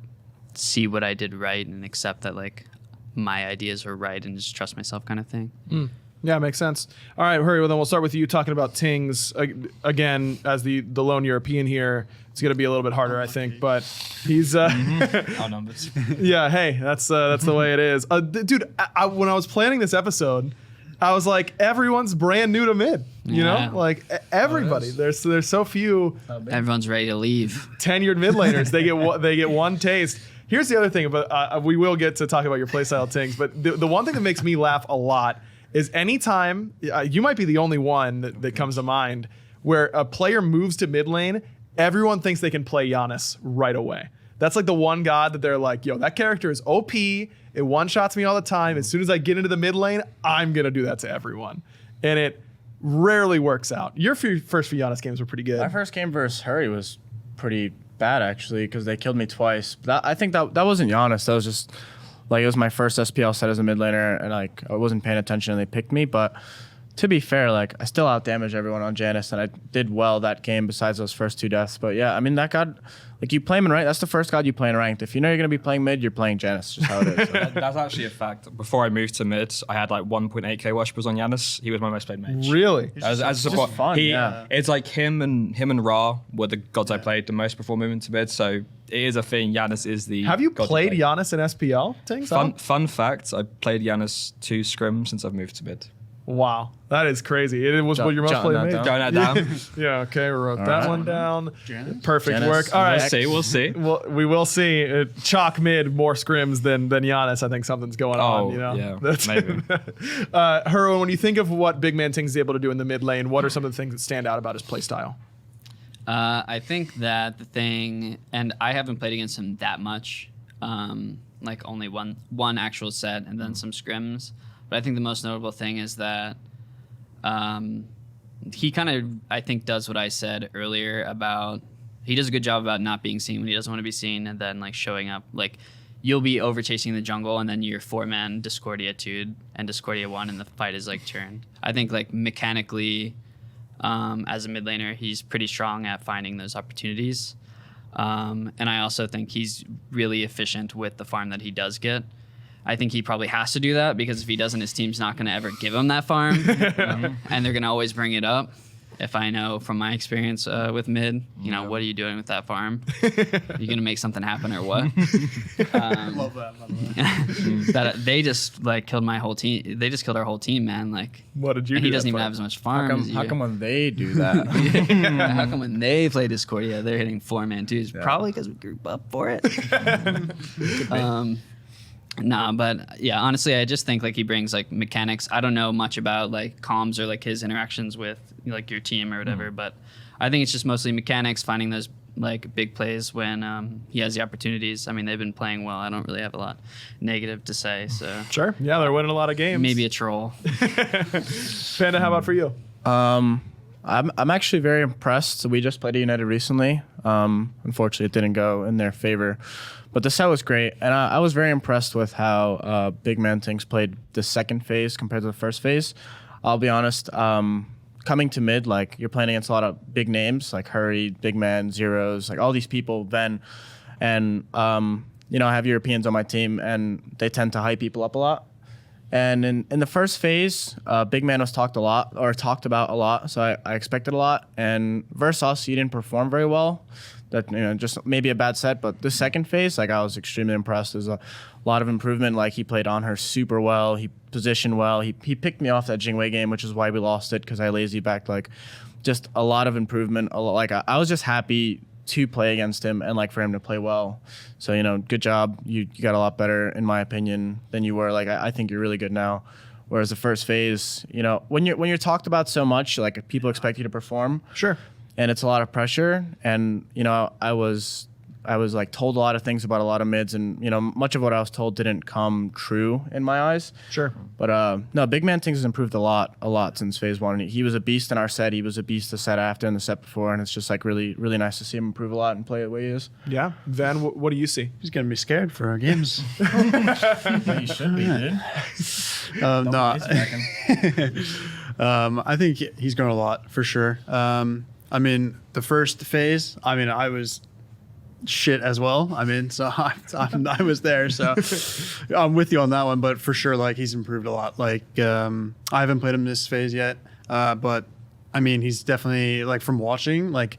S3: see what I did right and accept that like my ideas are right and just trust myself kind of thing.
S1: Yeah, makes sense. All right, Hurry, well then we'll start with you talking about Tings. Again, as the lone European here, it's going to be a little bit harder, I think, but he's...
S5: Our numbers.
S1: Yeah, hey, that's the way it is. Dude, when I was planning this episode, I was like, everyone's brand new to mid. You
S3: Yeah.
S1: know, like everybody. There's so few
S3: Everyone's ready to leave.
S1: tenured mid laners. They get one taste. Here's the other thing, but we will get to talk about your playstyle Tings. But the one thing that makes me laugh a lot is anytime, you might be the only one that comes to mind, where a player moves to mid lane, everyone thinks they can play Giannis right away. That's like the one god that they're like, yo, that character is OP. It one-shots me all the time. As soon as I get into the mid lane, I'm going to do that to everyone. And it rarely works out. Your first few Giannis games were pretty good.
S4: My first game versus Hurry was pretty bad, actually, because they killed me twice. I think that wasn't Giannis. That was just, like, it was my first SPL set as a mid laner, and, like, I wasn't paying attention, and they picked me. But to be fair, like, I still out-damaged everyone on Janus, and I did well that game besides those first 2 deaths. But, yeah, I mean, that god, like, you play him in ranked. That's the first god you play in ranked. If you know you're going to be playing mid, you're playing Janus. Just how it is. So.
S5: That's actually a fact. Before I moved to mid, I had like 1.8k worshippers on Giannis. He was my most played mage.
S1: Really?
S5: As a support,
S4: fun, yeah.
S5: It's like him and Ra were the gods I played the most before moving to mid. So it is a thing. Giannis is the.
S1: Have you
S5: god to
S1: played
S5: play.
S1: Giannis in SPL? Tings?
S5: Fun fact: I played Giannis 2 scrims since I've moved to mid.
S1: Wow, that is crazy. It was your most
S4: jotting
S1: played
S4: that
S1: mage.
S5: Don't that down.
S1: Yeah, okay, we wrote that
S4: right.
S1: one down.
S2: Janus?
S1: Perfect
S4: Janus.
S1: work. All right.
S5: We'll see.
S1: Well, we will see. Chalk mid more scrims than Giannis. I think something's going on. You know,
S5: yeah,
S1: That's
S5: maybe.
S1: Hurriwind, when you think of what BigManTingz is able to do in the mid lane, what are some of the things that stand out about his play style?
S3: I think that the thing, and I haven't played against him that much, like only one actual set and then some scrims. But I think the most notable thing is that he kind of, I think, does what I said earlier about, he does a good job about not being seen when he doesn't want to be seen, and then like showing up. Like, you'll be over chasing the jungle, and then you're 4-man Discordia 2 and Discordia 1, and the fight is like turned. I think like mechanically, as a mid laner, he's pretty strong at finding those opportunities. And I also think he's really efficient with the farm that he does get. I think he probably has to do that, because if he doesn't, his team's not going to ever give him that farm. And they're going to always bring it up. If I know from my experience with mid, what are you doing with that farm? You going to make something happen or what?
S2: Love that.
S3: That they just like killed my whole team. They just killed our whole team, man. Like,
S1: What did you
S3: and
S1: do?
S3: he doesn't
S1: that
S3: even
S1: for?
S3: have as much farm. as you.
S4: How come when they do that?
S3: How come when they play Discordia, they're hitting 4-man 2s?
S4: Yeah.
S3: Probably because we grew up for it. Nah, but yeah, honestly, I just think like he brings like mechanics. I don't know much about like comms or like his interactions with like your team or whatever, but I think it's just mostly mechanics, finding those like big plays when he has the opportunities. I mean, they've been playing well. I don't really have a lot negative to say, so
S1: Sure. Yeah, they're winning a lot of games.
S3: maybe a troll.
S1: Panda, how about for you?
S4: I'm actually very impressed. So we just played a United recently. Unfortunately, it didn't go in their favor, but the set was great, and I was very impressed with how BigManTingz played the second phase compared to the first phase. I'll be honest. Coming to mid, like, you're playing against a lot of big names like Hurry, Big Man, Zeros, like all these people. Ven, and I have Europeans on my team, and they tend to hype people up a lot. And in the first phase, Big Man was talked about a lot, so I expected a lot. And versus us, he didn't perform very well. That, just maybe a bad set. But the second phase, like, I was extremely impressed. There's a lot of improvement. Like, he played on her super well. He positioned well. He picked me off that Jingwei game, which is why we lost it, because I lazy backed. Like, just a lot of improvement. Like, I was just happy to play against him and like for him to play well. So, good job. You got a lot better, in my opinion, than you were. Like, I think you're really good now. Whereas the first phase, when you're talked about so much, like, people expect you to perform.
S1: Sure.
S4: And it's a lot of pressure. And, I was like told a lot of things about a lot of mids, and, much of what I was told didn't come true in my eyes.
S1: Sure.
S4: But no, BigManTingz has improved a lot since phase 1. He was a beast in our set. He was a beast the set after and the set before, and it's just like really, really nice to see him improve a lot and play the way he is.
S1: Yeah. Van, what do you see?
S2: He's gonna be scared for our games.
S4: He should be, dude.
S2: No, I think he's grown a lot for sure. I mean, the first phase, I was shit as well. So I was there, so I'm with you on that one. But for sure, like, he's improved a lot. Like, I haven't played him this phase yet, but he's definitely, like, from watching, like,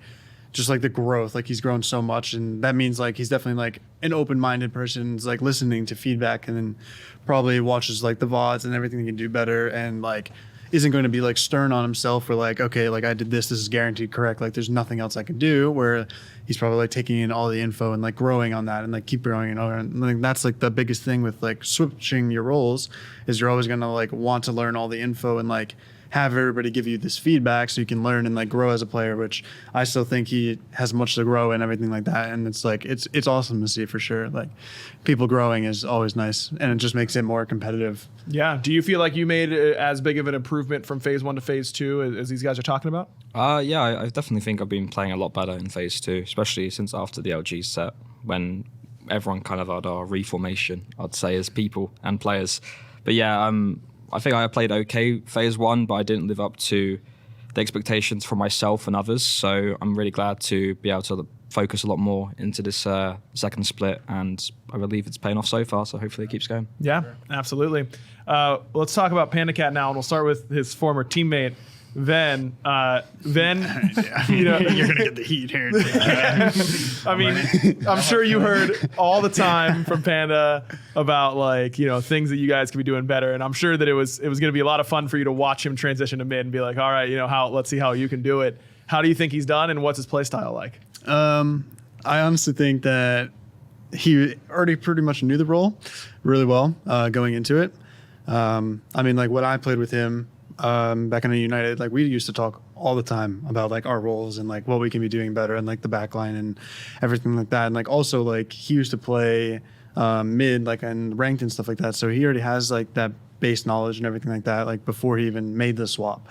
S2: just like the growth, like, he's grown so much, and that means like he's definitely like an open-minded person, is like listening to feedback, and then probably watches like the VODs and everything he can do better, and like isn't going to be like stern on himself or like, okay, like I did this is guaranteed correct. Like there's nothing else I can do, where he's probably like taking in all the info and like growing on that and like keep growing and over. And like that's like the biggest thing with like switching your roles is you're always going to like want to learn all the info and like have everybody give you this feedback so you can learn and like grow as a player, which I still think he has much to grow and everything like that. And it's like, it's awesome to see for sure. Like people growing is always nice and it just makes it more competitive.
S1: Yeah. Do you feel like you made as big of an improvement from phase 1 to phase 2 as these guys are talking about?
S5: Yeah, I definitely think I've been playing a lot better in phase 2, especially since after the LG set, when everyone kind of had our reformation, I'd say, as people and players. But yeah, I think I played okay phase 1, but I didn't live up to the expectations for myself and others. So I'm really glad to be able to focus a lot more into this second split, and I believe it's paying off so far. So hopefully it keeps going.
S1: Yeah, absolutely. Let's talk about PandaCat now, and we'll start with his former teammate, Ven. You know,
S2: You're going to get the heat here.
S1: I mean, I'm sure you heard all the time from Panda about like, you know, things that you guys could be doing better. And I'm sure that it was going to be a lot of fun for you to watch him transition to mid and be like, all right, you know, let's see how you can do it. How do you think he's done and what's his play style like?
S2: I honestly think that he already pretty much knew the role really well going into it. I mean, like what I played with him back in the United, like we used to talk all the time about like our roles and like what we can be doing better and like the back line and everything like that. And like also like he used to play mid like and ranked and stuff like that. So he already has like that base knowledge and everything like that, like before he even made the swap.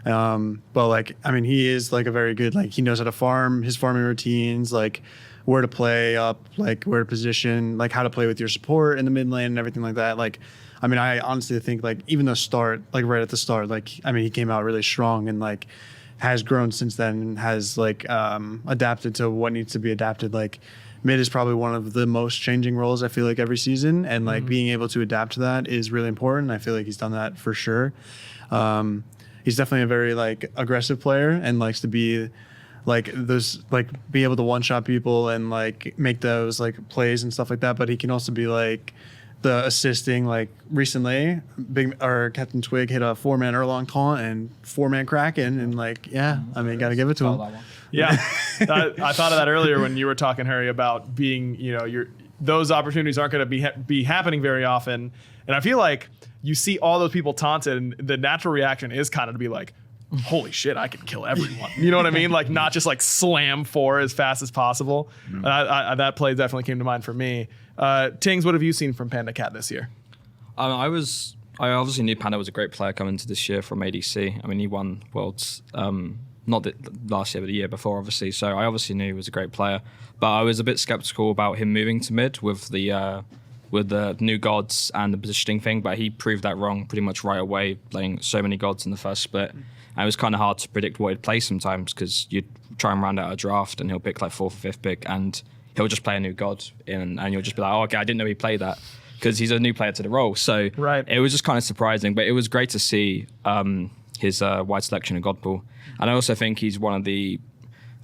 S2: But like, I mean, he is like a very good, like he knows how to farm, his farming routines, like where to play up, like where to position, like how to play with your support in the mid lane and everything like that. Like, I mean, I honestly think like even the start, like right at the start, like, I mean, he came out really strong and like has grown since then and has like adapted to what needs to be adapted. Like mid is probably one of the most changing roles I feel like every season, and like being able to adapt to that is really important. I feel like he's done that for sure. He's definitely a very like aggressive player and likes to be like those, like be able to one-shot people and like make those like plays and stuff like that. But he can also be like the assisting, like recently Captain Twig hit a 4-man Erlong taunt and 4-man Kraken, and like, yeah, I mean, got to give it to him.
S1: Yeah. I thought of that earlier when you were talking, Harry, about being, you know, those opportunities aren't going to be happening very often. And I feel like you see all those people taunted, and the natural reaction is kind of to be like, holy shit, I can kill everyone. You know what I mean? Like not just like slam 4 as fast as possible. That play definitely came to mind for me. Tings, what have you seen from PandaCat this year?
S5: I obviously knew Panda was a great player coming into this year from ADC. I mean, he won Worlds, not the last year, but the year before, obviously. So I obviously knew he was a great player. But I was a bit skeptical about him moving to mid with the new gods and the positioning thing. But he proved that wrong pretty much right away, playing so many gods in the first split. And it was kind of hard to predict what he'd play sometimes, because you'd try and round out a draft and he'll pick like 4th or 5th pick and he'll just play a new god and you'll just be like, oh, okay, I didn't know he played that, because he's a new player to the role. So It was just kind of surprising, but it was great to see his wide selection of god pool. And I also think he's one of the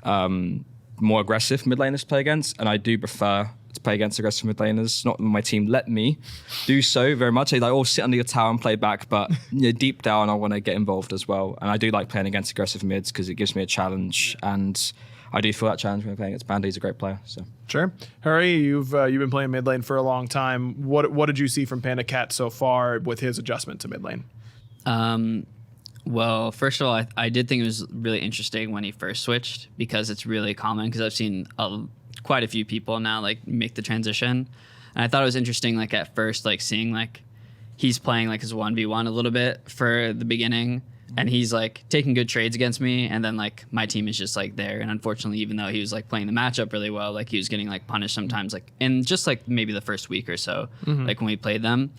S5: more aggressive mid laners to play against, and I do prefer to play against aggressive mid laners. Not that my team let me do so very much. They like, oh, sit under your tower and play back, but you know, deep down I want to get involved as well. And I do like playing against aggressive mids because it gives me a challenge, and I do feel that challenge when playing against Panda. He's a great player. So
S1: sure. Harry, you've been playing mid lane for a long time. What did you see from PandaCat so far with his adjustment to mid lane?
S3: Well, first of all, I did think it was really interesting when he first switched, because it's really common, because I've seen quite a few people now like make the transition. And I thought it was interesting, like at first, like seeing like he's playing like his 1v1 a little bit for the beginning, and he's like taking good trades against me, and then like my team is just like there. And unfortunately, even though he was like playing the matchup really well, like he was getting like punished sometimes, like in just like maybe the first week or so, like when we played them.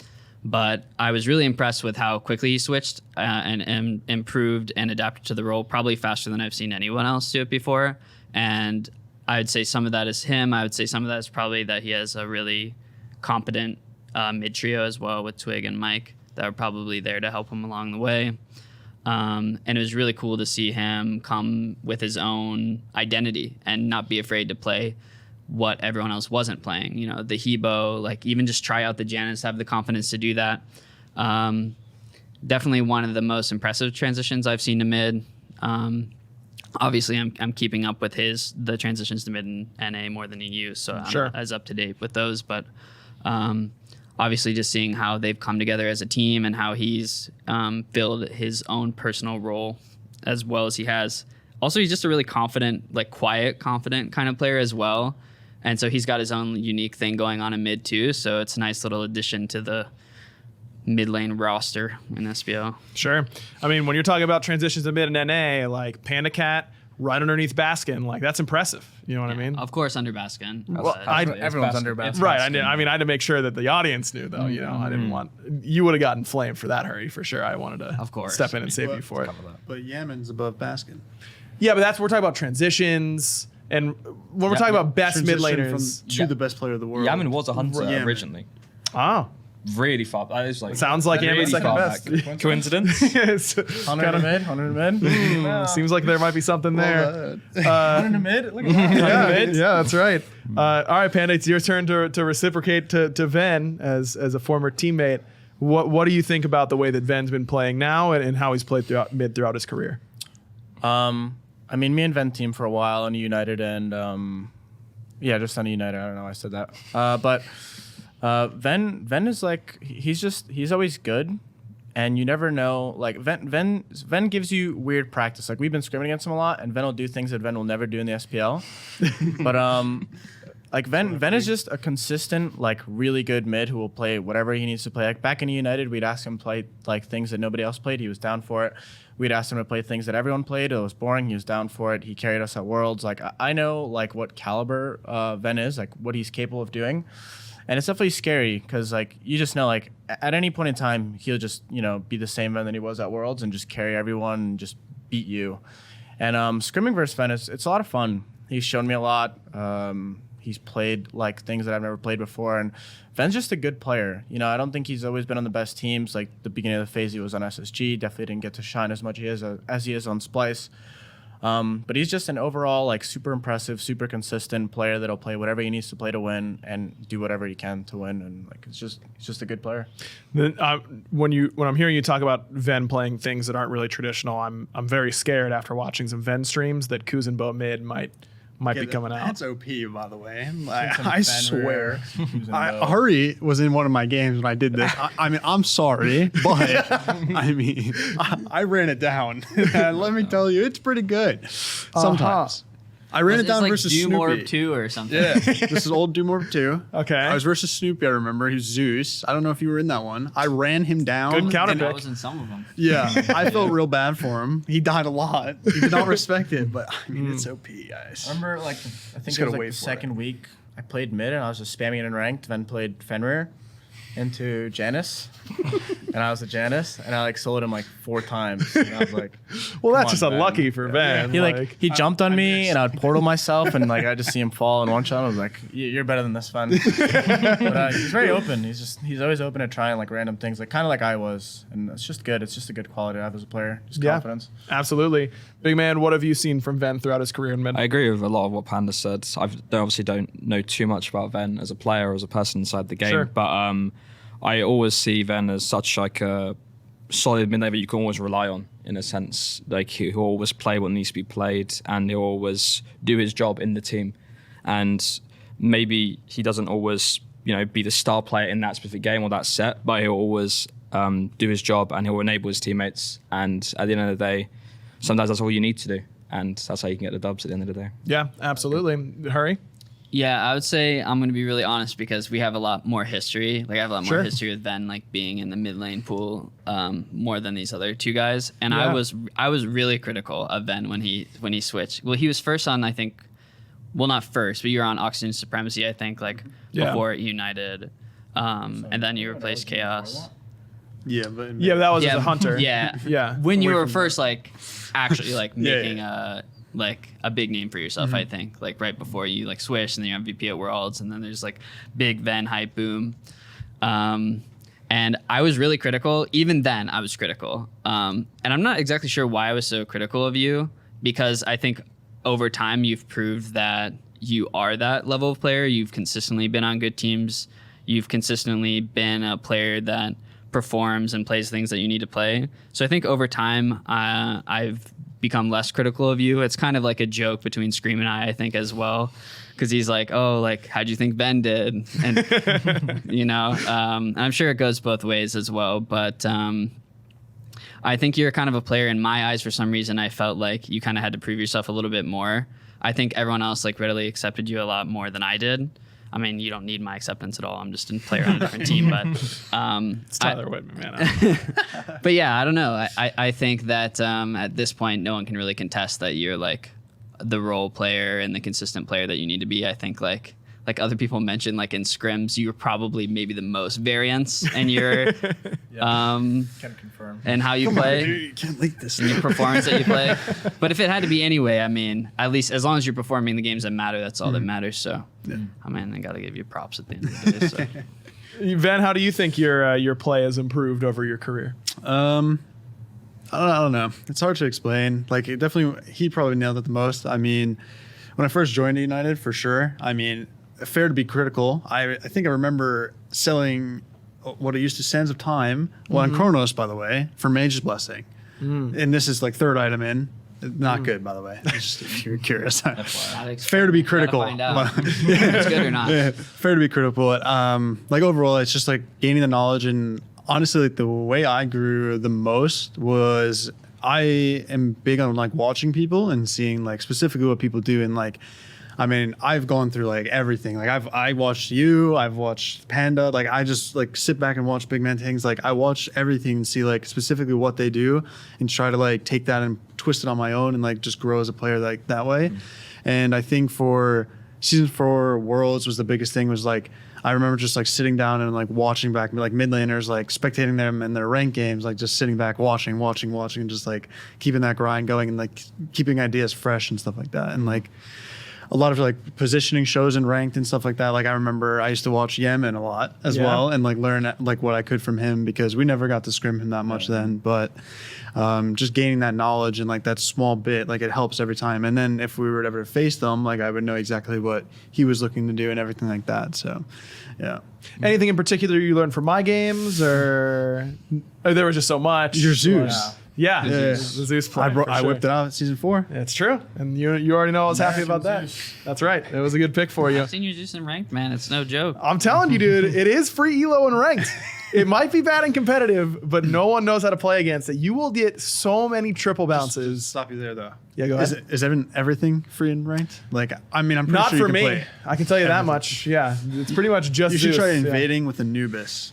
S3: But I was really impressed with how quickly he switched and improved and adapted to the role, probably faster than I've seen anyone else do it before. And I would say some of that is him. I would say some of that is probably that he has a really competent mid trio as well with Twig and Mike that are probably there to help him along the way. And it was really cool to see him come with his own identity and not be afraid to play what everyone else wasn't playing. You know, the Hebo, like even just try out the Janus, have the confidence to do that. definitely one of the most impressive transitions I've seen to mid. Obviously, I'm keeping up with the transitions to mid and NA more than EU, so I'm
S1: Sure.
S3: not as up to date with those. But obviously, just seeing how they've come together as a team and how he's filled his own personal role as well as he has. Also, he's just a really confident, like quiet, confident kind of player as well. And so he's got his own unique thing going on in mid too. So it's a nice little addition to the mid lane roster in SBO.
S1: Sure. I mean, when you're talking about transitions to mid and NA, like PandaCat right underneath Baskin, like that's impressive. You know what I mean?
S3: Of course, under Baskin.
S1: Well,
S4: Everyone's under Baskin.
S1: Right. I had to make sure that the audience knew, though. You know, I didn't want you would have gotten flamed for that, Hurry, for sure. I wanted to,
S3: Of course.
S1: step in and save you for it.
S2: But Yemen's above Baskin.
S1: Yeah, but that's we're talking about transitions, and when we're talking about best mid
S2: Transition
S1: laners.
S2: to the best player of the world.
S5: Yaman was a hunter
S2: Yaman.
S5: originally.
S1: Oh,
S5: Really far. That is like
S1: sounds like
S5: really
S1: Yaman's second
S5: far
S1: best.
S5: back. Coincidence?
S1: It's
S4: 100 mid, 100 mid.
S1: seems like there might be something there.
S4: 100 mid. Look at that.
S1: Yeah, that's right. All right, Panda, it's your turn to reciprocate to Ven as a former teammate. What do you think about the way that Ven's been playing now and how he's played throughout his career?
S4: I mean, me and Ven team for a while on United and just on United. I don't know why I said that. But Ven is like he's always good, and you never know. Like Ven gives you weird practice. Like we've been scrimming against him a lot, and Ven will do things that Ven will never do in the SPL. But like Ven is just a consistent, like really good mid who will play whatever he needs to play. Like back in United, we'd ask him to play like things that nobody else played. He was down for it. We'd ask him to play things that everyone played. It was boring. He was down for it. He carried us at Worlds. Like I know like what caliber Ven is, like what he's capable of doing. And it's definitely scary because like you just know like at any point in time he'll just be the same Ven that he was at Worlds and just carry everyone and just beat you. And scrimming versus Ven it's a lot of fun. He's shown me a lot. He's played like things that I've never played before, and Ven's just a good player. I don't think he's always been on the best teams. Like the beginning of the phase, he was on SSG. Definitely didn't get to shine as much as he is on Splice. But he's just an overall like super impressive, super consistent player that'll play whatever he needs to play to win and do whatever he can to win. And like he's just a good player.
S1: Then, when I'm hearing you talk about Ven playing things that aren't really traditional, I'm very scared after watching some Ven streams that Kuz and Bo mid might be coming out.
S2: That's OP, by the way. I swear. Hurry was in one of my games when I did this. I mean, I'm sorry, but I mean, I ran it down. And let me tell you, it's pretty good. Sometimes. I ran it down
S3: like
S2: versus
S3: Doom
S2: Snoopy.
S3: Orb 2 or something.
S2: Yeah, this is old Doom Orb 2.
S1: Okay.
S2: I was versus Snoopy, I remember. He was Zeus. I don't know if you were in that one. I ran him down.
S1: Good counter
S2: and
S3: I
S1: pick.
S3: was in some of them.
S2: Yeah, I felt real bad for him. He died a lot. He did not respect it, but I mean, it's OP, guys.
S4: I remember like I think it was like the second week I played mid and I was just spamming it in ranked. Then played Fenrir into Janice, and I was a Janice, and I like soloed him like 4 times. And I was like,
S1: Well, that's
S4: "Come
S1: just
S4: on, man."
S1: unlucky for Ven.
S4: He jumped on me, and I'd portal myself, and like I just see him fall in one shot. I was like, "You're better than this, Ven." But he's very open. He's always open to trying like random things, like kind of like I was, and it's just good. It's just a good quality to have as a player. Just confidence.
S1: Absolutely. Big man, what have you seen from Ven throughout his career in mid?
S5: I agree with a lot of what Panda said. I obviously don't know too much about Ven as a player or as a person inside the game,
S1: Sure.
S5: but I always see Ven as such like a solid mid laner that you can always rely on in a sense. Like he'll always play what needs to be played, and he'll always do his job in the team. And maybe he doesn't always, be the star player in that specific game or that set, but he'll always do his job and he'll enable his teammates. And at the end of the day, sometimes that's all you need to do, and that's how you can get the dubs at the end of the day.
S1: Yeah, absolutely. Hurry.
S3: Yeah, I would say I'm going to be really honest because we have a lot more history. Like I have a lot more
S1: Sure.
S3: history with Ven like being in the mid lane pool more than these other 2 guys. And
S1: Yeah.
S3: I was really critical of Ven when he switched. Well, he was first on not first, but you were on Oxygen Supremacy, I think, before United. And then you replaced Chaos.
S2: Yeah, but
S1: Yeah, that was as a hunter.
S3: Yeah.
S1: Yeah.
S3: When you
S2: Away
S3: were
S2: from
S3: first actually making
S2: yeah.
S3: a big name for yourself, I think, right before you switch, and then you're MVP at Worlds, and then there's big Ven hype boom. And I was really critical. Even then, I was critical. And I'm not exactly sure why I was so critical of you, because I think over time you've proved that you are that level of player. You've consistently been on good teams. You've consistently been a player that performs and plays things that you need to play. So I think over time, I've become less critical of you. It's kind of like a joke between Scream and I think, as well. Because he's like, oh, like, how'd you think Ben did? And, you know, I'm sure it goes both ways as well. But I think you're kind of a player in my eyes. For some reason, I felt like you kind of had to prove yourself a little bit more. I think everyone else like readily accepted you a lot more than I did. I mean, you don't need my acceptance at all. I'm just a player on a different team. But
S1: It's Tyler Whitman, man.
S3: but yeah, I don't know. I think that at this point, no one can really contest that you're like the role player and the consistent player that you need to be. I think like other people mentioned, like in scrims, you're probably maybe the most variance in your
S4: Can confirm.
S3: and how you play.
S2: Dude, you can't leak this.
S3: And your performance that you play. But if it had to be anyway, I mean, at least as long as you're performing the games that matter, that's all that matters. So, I mean, I got to give you props at the end of the day. So.
S1: Ben, how do you think your play has improved over your career?
S2: I don't know. It's hard to explain. Like, it definitely, he probably nailed it the most. I mean, when I first joined United, for sure. I mean, fair to be critical. I think I remember selling what I used to Sands of Time, on Chronos, by the way, for Mage's Blessing. And this is like third item in. Not good, by the way. Just if you're curious. Fair to be critical.
S3: Find out if it's good or not.
S2: Yeah, fair to be critical. But like overall, it's just like gaining the knowledge. And honestly, like the way I grew the most was I am big on like watching people and seeing like specifically what people do. And like, I mean, I've gone through like everything. Like I watched you, I've watched Panda. Like I just like sit back and watch BigManTingz. Like I watch everything and see like specifically what they do and try to like take that and twist it on my own and like just grow as a player like that way. And I think for season 4 Worlds was the biggest thing. Was like I remember just like sitting down and like watching back like mid laners, like spectating them in their ranked games, like just sitting back watching and just like keeping that grind going and like keeping ideas fresh and stuff like that. And like a lot of like positioning shows and ranked and stuff like that. Like I remember I used to watch Yemen a lot as well and like learn like what I could from him because we never got to scrim him that much then. But just gaining that knowledge and like that small bit, like it helps every time. And then if we were to ever face them, like I would know exactly what he was looking to do and everything like that. So, yeah.
S1: Anything in particular you learned from my games, or there was just so much?
S2: Your Zeus.
S1: Yeah, the Zeus play.
S2: I whipped it out at season 4.
S1: It's true, and you already know I was happy about that. That's right. It was a good pick for you.
S3: I've seen you just in ranked, man. It's no joke.
S1: I'm telling you, dude, it is free elo and ranked. It might be bad and competitive, but no one knows how to play against it. You will get so many triple bounces.
S2: Stop you there though.
S1: Yeah, go ahead.
S2: Is everything free and ranked? Like, I mean, I'm pretty
S1: Not
S2: sure you
S1: for
S2: can
S1: me.
S2: play.
S1: I can tell you that much. Yeah, it's pretty much just
S2: You should
S1: Zeus.
S2: try
S1: Yeah.
S2: invading with Anubis.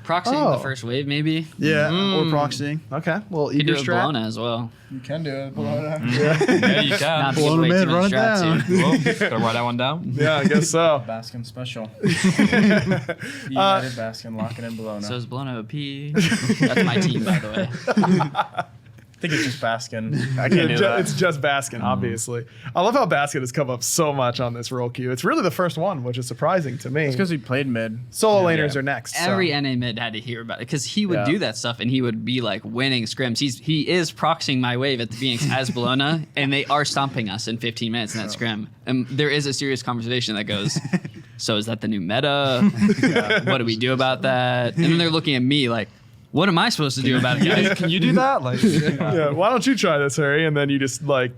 S3: Proxying
S1: Oh.
S3: the first wave, maybe.
S2: Yeah, or proxying.
S1: Okay, well,
S3: You could
S1: eager
S3: do it
S1: strat.
S3: Bologna as well.
S4: You can do it. Below
S5: Yeah, you
S3: Not
S5: can.
S3: to give away
S2: man,
S3: too
S2: run
S3: much
S2: it
S3: strats
S2: down.
S3: here.
S5: Well, gotta write that one down.
S1: Yeah, I guess so.
S4: Baskin special. United Baskin, lock it in below now.
S3: So is Bologna a P? That's my team, by the way.
S4: I think it's just Baskin. I can't do that.
S1: It's just Baskin, obviously. I love how Baskin has come up so much on this roll queue. It's really the first one, which is surprising to me.
S4: It's because he played mid.
S1: Solo laners are next. so.
S3: Every NA mid had to hear about it because he would
S4: Yeah.
S3: do that stuff and he would be like winning scrims. He is proxying my wave at the Phoenix as Bologna, and they are stomping us in 15 minutes in that scrim. And there is a serious conversation that goes, so is that the new meta? What do we do about that? And then they're looking at me like, what am I supposed to do about it, guys?
S5: Can you do that? Like,
S1: Yeah, why don't you try this, Harry? And then you just like,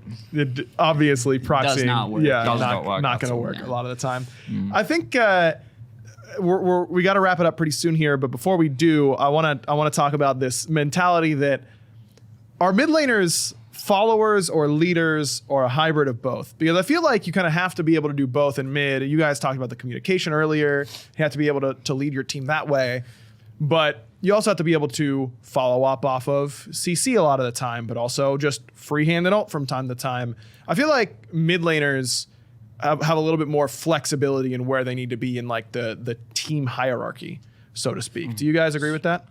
S1: obviously proxying.
S3: not work.
S1: Yeah,
S5: Does
S1: not
S5: not work.
S1: going to
S5: That's all.
S1: work
S3: Yeah.
S1: a lot of the time. I think we got to wrap it up pretty soon here. But before we do, I want to talk about this mentality that are mid laners followers or leaders or a hybrid of both? Because I feel like you kind of have to be able to do both in mid. You guys talked about the communication earlier. You have to be able to lead your team that way. But you also have to be able to follow up off of CC a lot of the time, but also just freehand and ult from time to time. I feel like mid laners have a little bit more flexibility in where they need to be in like the team hierarchy, so to speak. Do you guys agree with that?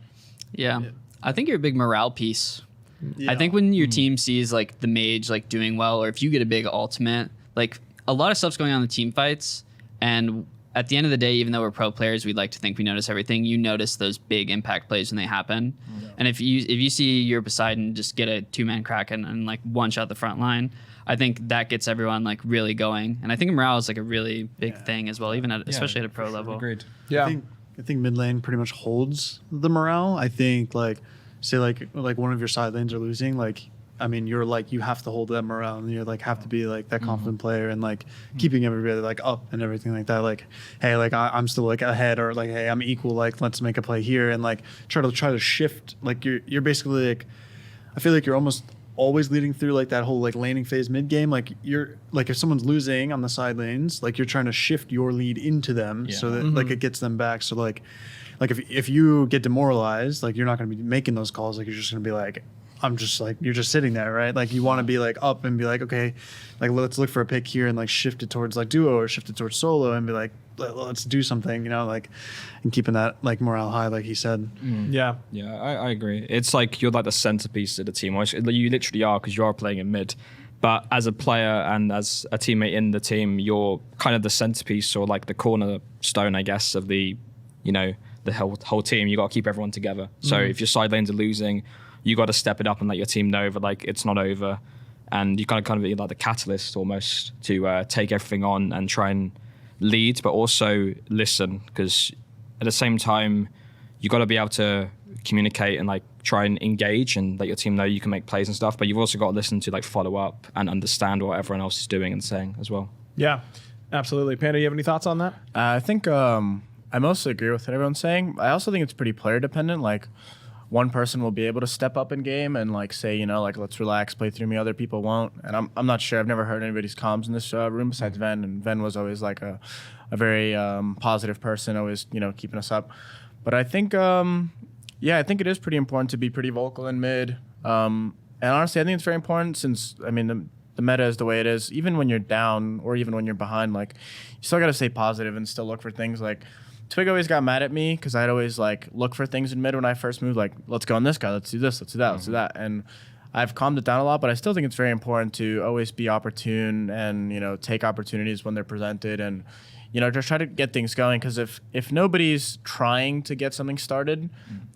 S3: Yeah. I think you're a big morale piece. I think when your team sees like the mage like doing well, or if you get a big ultimate, like a lot of stuff's going on in the team fights, and at the end of the day, even though we're pro players, we'd like to think we notice everything. You notice those big impact plays when they happen. Yeah. And if you see your Poseidon just get a 2-man crack and like one shot the front line, I think that gets everyone like really going. And I think morale is like a really big thing as well, even especially at a pro level.
S5: Agreed.
S1: Yeah.
S2: I think mid lane pretty much holds the morale. I think like say like one of your side lanes are losing, like I mean you're like you have to hold that morale and you're like have to be like that confident player and like keeping everybody like up and everything like that. Like hey, like I'm still like ahead, or like hey, I'm equal, like let's make a play here, and like try to shift. Like you're basically like I feel like you're almost always leading through like that whole like laning phase mid game. Like you're like if someone's losing on the side lanes, like you're trying to shift your lead into them so that like it gets them back. So like if you get demoralized, like you're not going to be making those calls. Like you're just going to be like I'm just like you're just sitting there, right? Like you want to be like up and be like okay, like let's look for a pick here and like shift it towards like duo or shift it towards solo and be like let's do something, you know, like and keeping that like morale high, like he said.
S1: Yeah.
S5: Yeah, I agree. It's like you're like the centerpiece of the team. You literally are, because you are playing in mid. But as a player and as a teammate in the team, you're kind of the centerpiece or like the cornerstone, I guess, of the, you know, the whole team. You got to keep everyone together. So if your side lanes are losing, you got to step it up and let your team know that like it's not over, and you kind of be like the catalyst almost to take everything on and try and lead, but also listen, because at the same time you got to be able to communicate and like try and engage and let your team know you can make plays and stuff, but you've also got to listen to like follow up and understand what everyone else is doing and saying as well.
S1: Yeah, absolutely. Panda, you have any thoughts on that?
S4: I think I mostly agree with what everyone's saying. I also think it's pretty player dependent. Like one person will be able to step up in game and like say, you know, like let's relax, play through me. Other people won't. And I'm not sure. I've never heard anybody's comms in this room besides Ven. And Ven was always like a very positive person, always, you know, keeping us up. But I think, I think it is pretty important to be pretty vocal in mid. And honestly, I think it's very important since, I mean, the meta is the way it is. Even when you're down or even when you're behind, like you still got to stay positive and still look for things. Like Twig always got mad at me because I'd always like look for things in mid when I first moved, like let's go on this guy, let's do this, let's do that, let's do that. And I've calmed it down a lot, but I still think it's very important to always be opportune and, you know, take opportunities when they're presented and, you know, just try to get things going. Because if nobody's trying to get something started,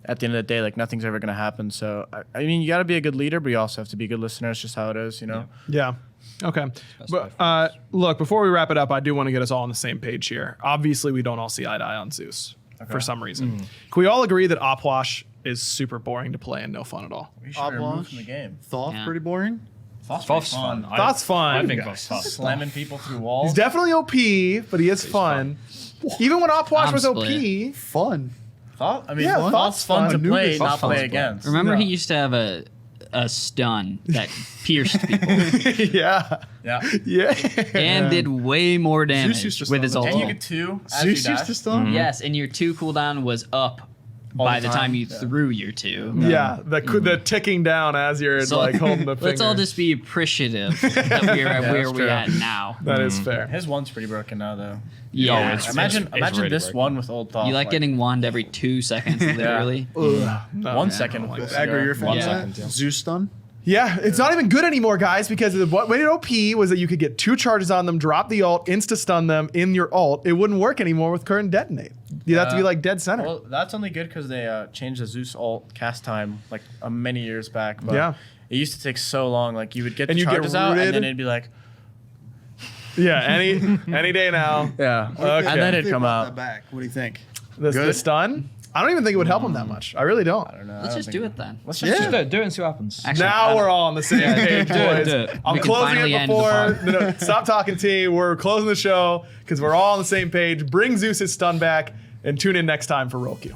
S4: at the end of the day, like nothing's ever going to happen. So, I mean, you got to be a good leader, but you also have to be a good listener. It's just how it is, you know?
S1: Yeah. Okay. But look, before we wrap it up, I do want to get us all on the same page here. Obviously, we don't all see eye to eye on Zeus for some reason. Can we all agree that Opwash is super boring to play and no fun at all?
S4: We should remove from the game.
S2: Thoth pretty boring.
S4: Thoth's fun.
S1: Thoth's fun.
S5: I think Thoth's fun.
S4: Slamming people through walls.
S1: He's definitely OP, but he is fun. Even when Opwash was
S3: split.
S1: OP,
S2: Fun.
S4: Thoth? I mean,
S1: Yeah,
S4: Thoth's fun to
S2: fun.
S4: play,
S2: Thoth's
S4: not
S2: fun
S4: play
S2: to play.
S4: against.
S3: Remember,
S1: Yeah.
S3: he used to have a stun that pierced people
S1: yeah,
S4: Yeah.
S1: yeah,
S3: and did way more damage
S2: used to
S3: with his
S2: stun
S3: ult.
S2: them.
S4: And you get two as
S2: Zeus
S4: you
S2: used to
S4: dash.
S2: stun.
S3: Yes, and your 2 cooldown was up
S4: All
S3: by
S4: the
S3: the time
S4: time.
S3: you threw your 2.
S1: yeah. The ticking down as you're
S3: So
S1: like holding the finger.
S3: let's all just be appreciative that we're at where
S4: that's
S3: we're
S4: true.
S3: at now.
S1: That is fair.
S4: His one's pretty broken now, though.
S3: Yeah,
S5: it's-
S4: Imagine
S5: really
S4: this
S5: broken.
S4: one with old Thoth.
S3: you like getting wand every 2 seconds, literally.
S1: No,
S4: 1 second.
S1: I don't like
S2: Agro, you're a fan
S5: One
S2: of that?
S5: second, yeah.
S2: Zeus stun.
S1: Yeah, it's not even good anymore, guys, because what made it OP was that you could get 2 charges on them, drop the ult, insta-stun them in your ult. It wouldn't work anymore with current detonate. You'd have to be like dead center.
S4: Well, that's only good because they changed the Zeus ult cast time like many years back. But
S1: Yeah.
S4: it used to take so long. Like you would get
S1: And
S4: the
S1: you'd get
S4: charges out,
S1: rooted.
S4: and then it'd be like,
S1: Yeah, any day now.
S4: yeah,
S1: Okay.
S4: and then it'd come
S2: That
S4: out.
S2: back. What do you think?
S1: The
S2: Good.
S1: stun? I don't even think it would help him that much. I really don't.
S4: I don't know.
S3: Let's just do it then.
S4: Let's
S2: Yeah.
S4: just
S5: Do it and see what happens.
S3: Actually,
S1: Now we're all on the same page,
S5: do it,
S1: boys.
S5: do it.
S1: I'm
S3: We can
S1: closing
S3: finally
S1: it
S3: end the
S1: before.
S3: pod.
S1: No, stop talking, T. We're closing the show because we're all on the same page. Bring Zeus's stun back and tune in next time for Roll Q.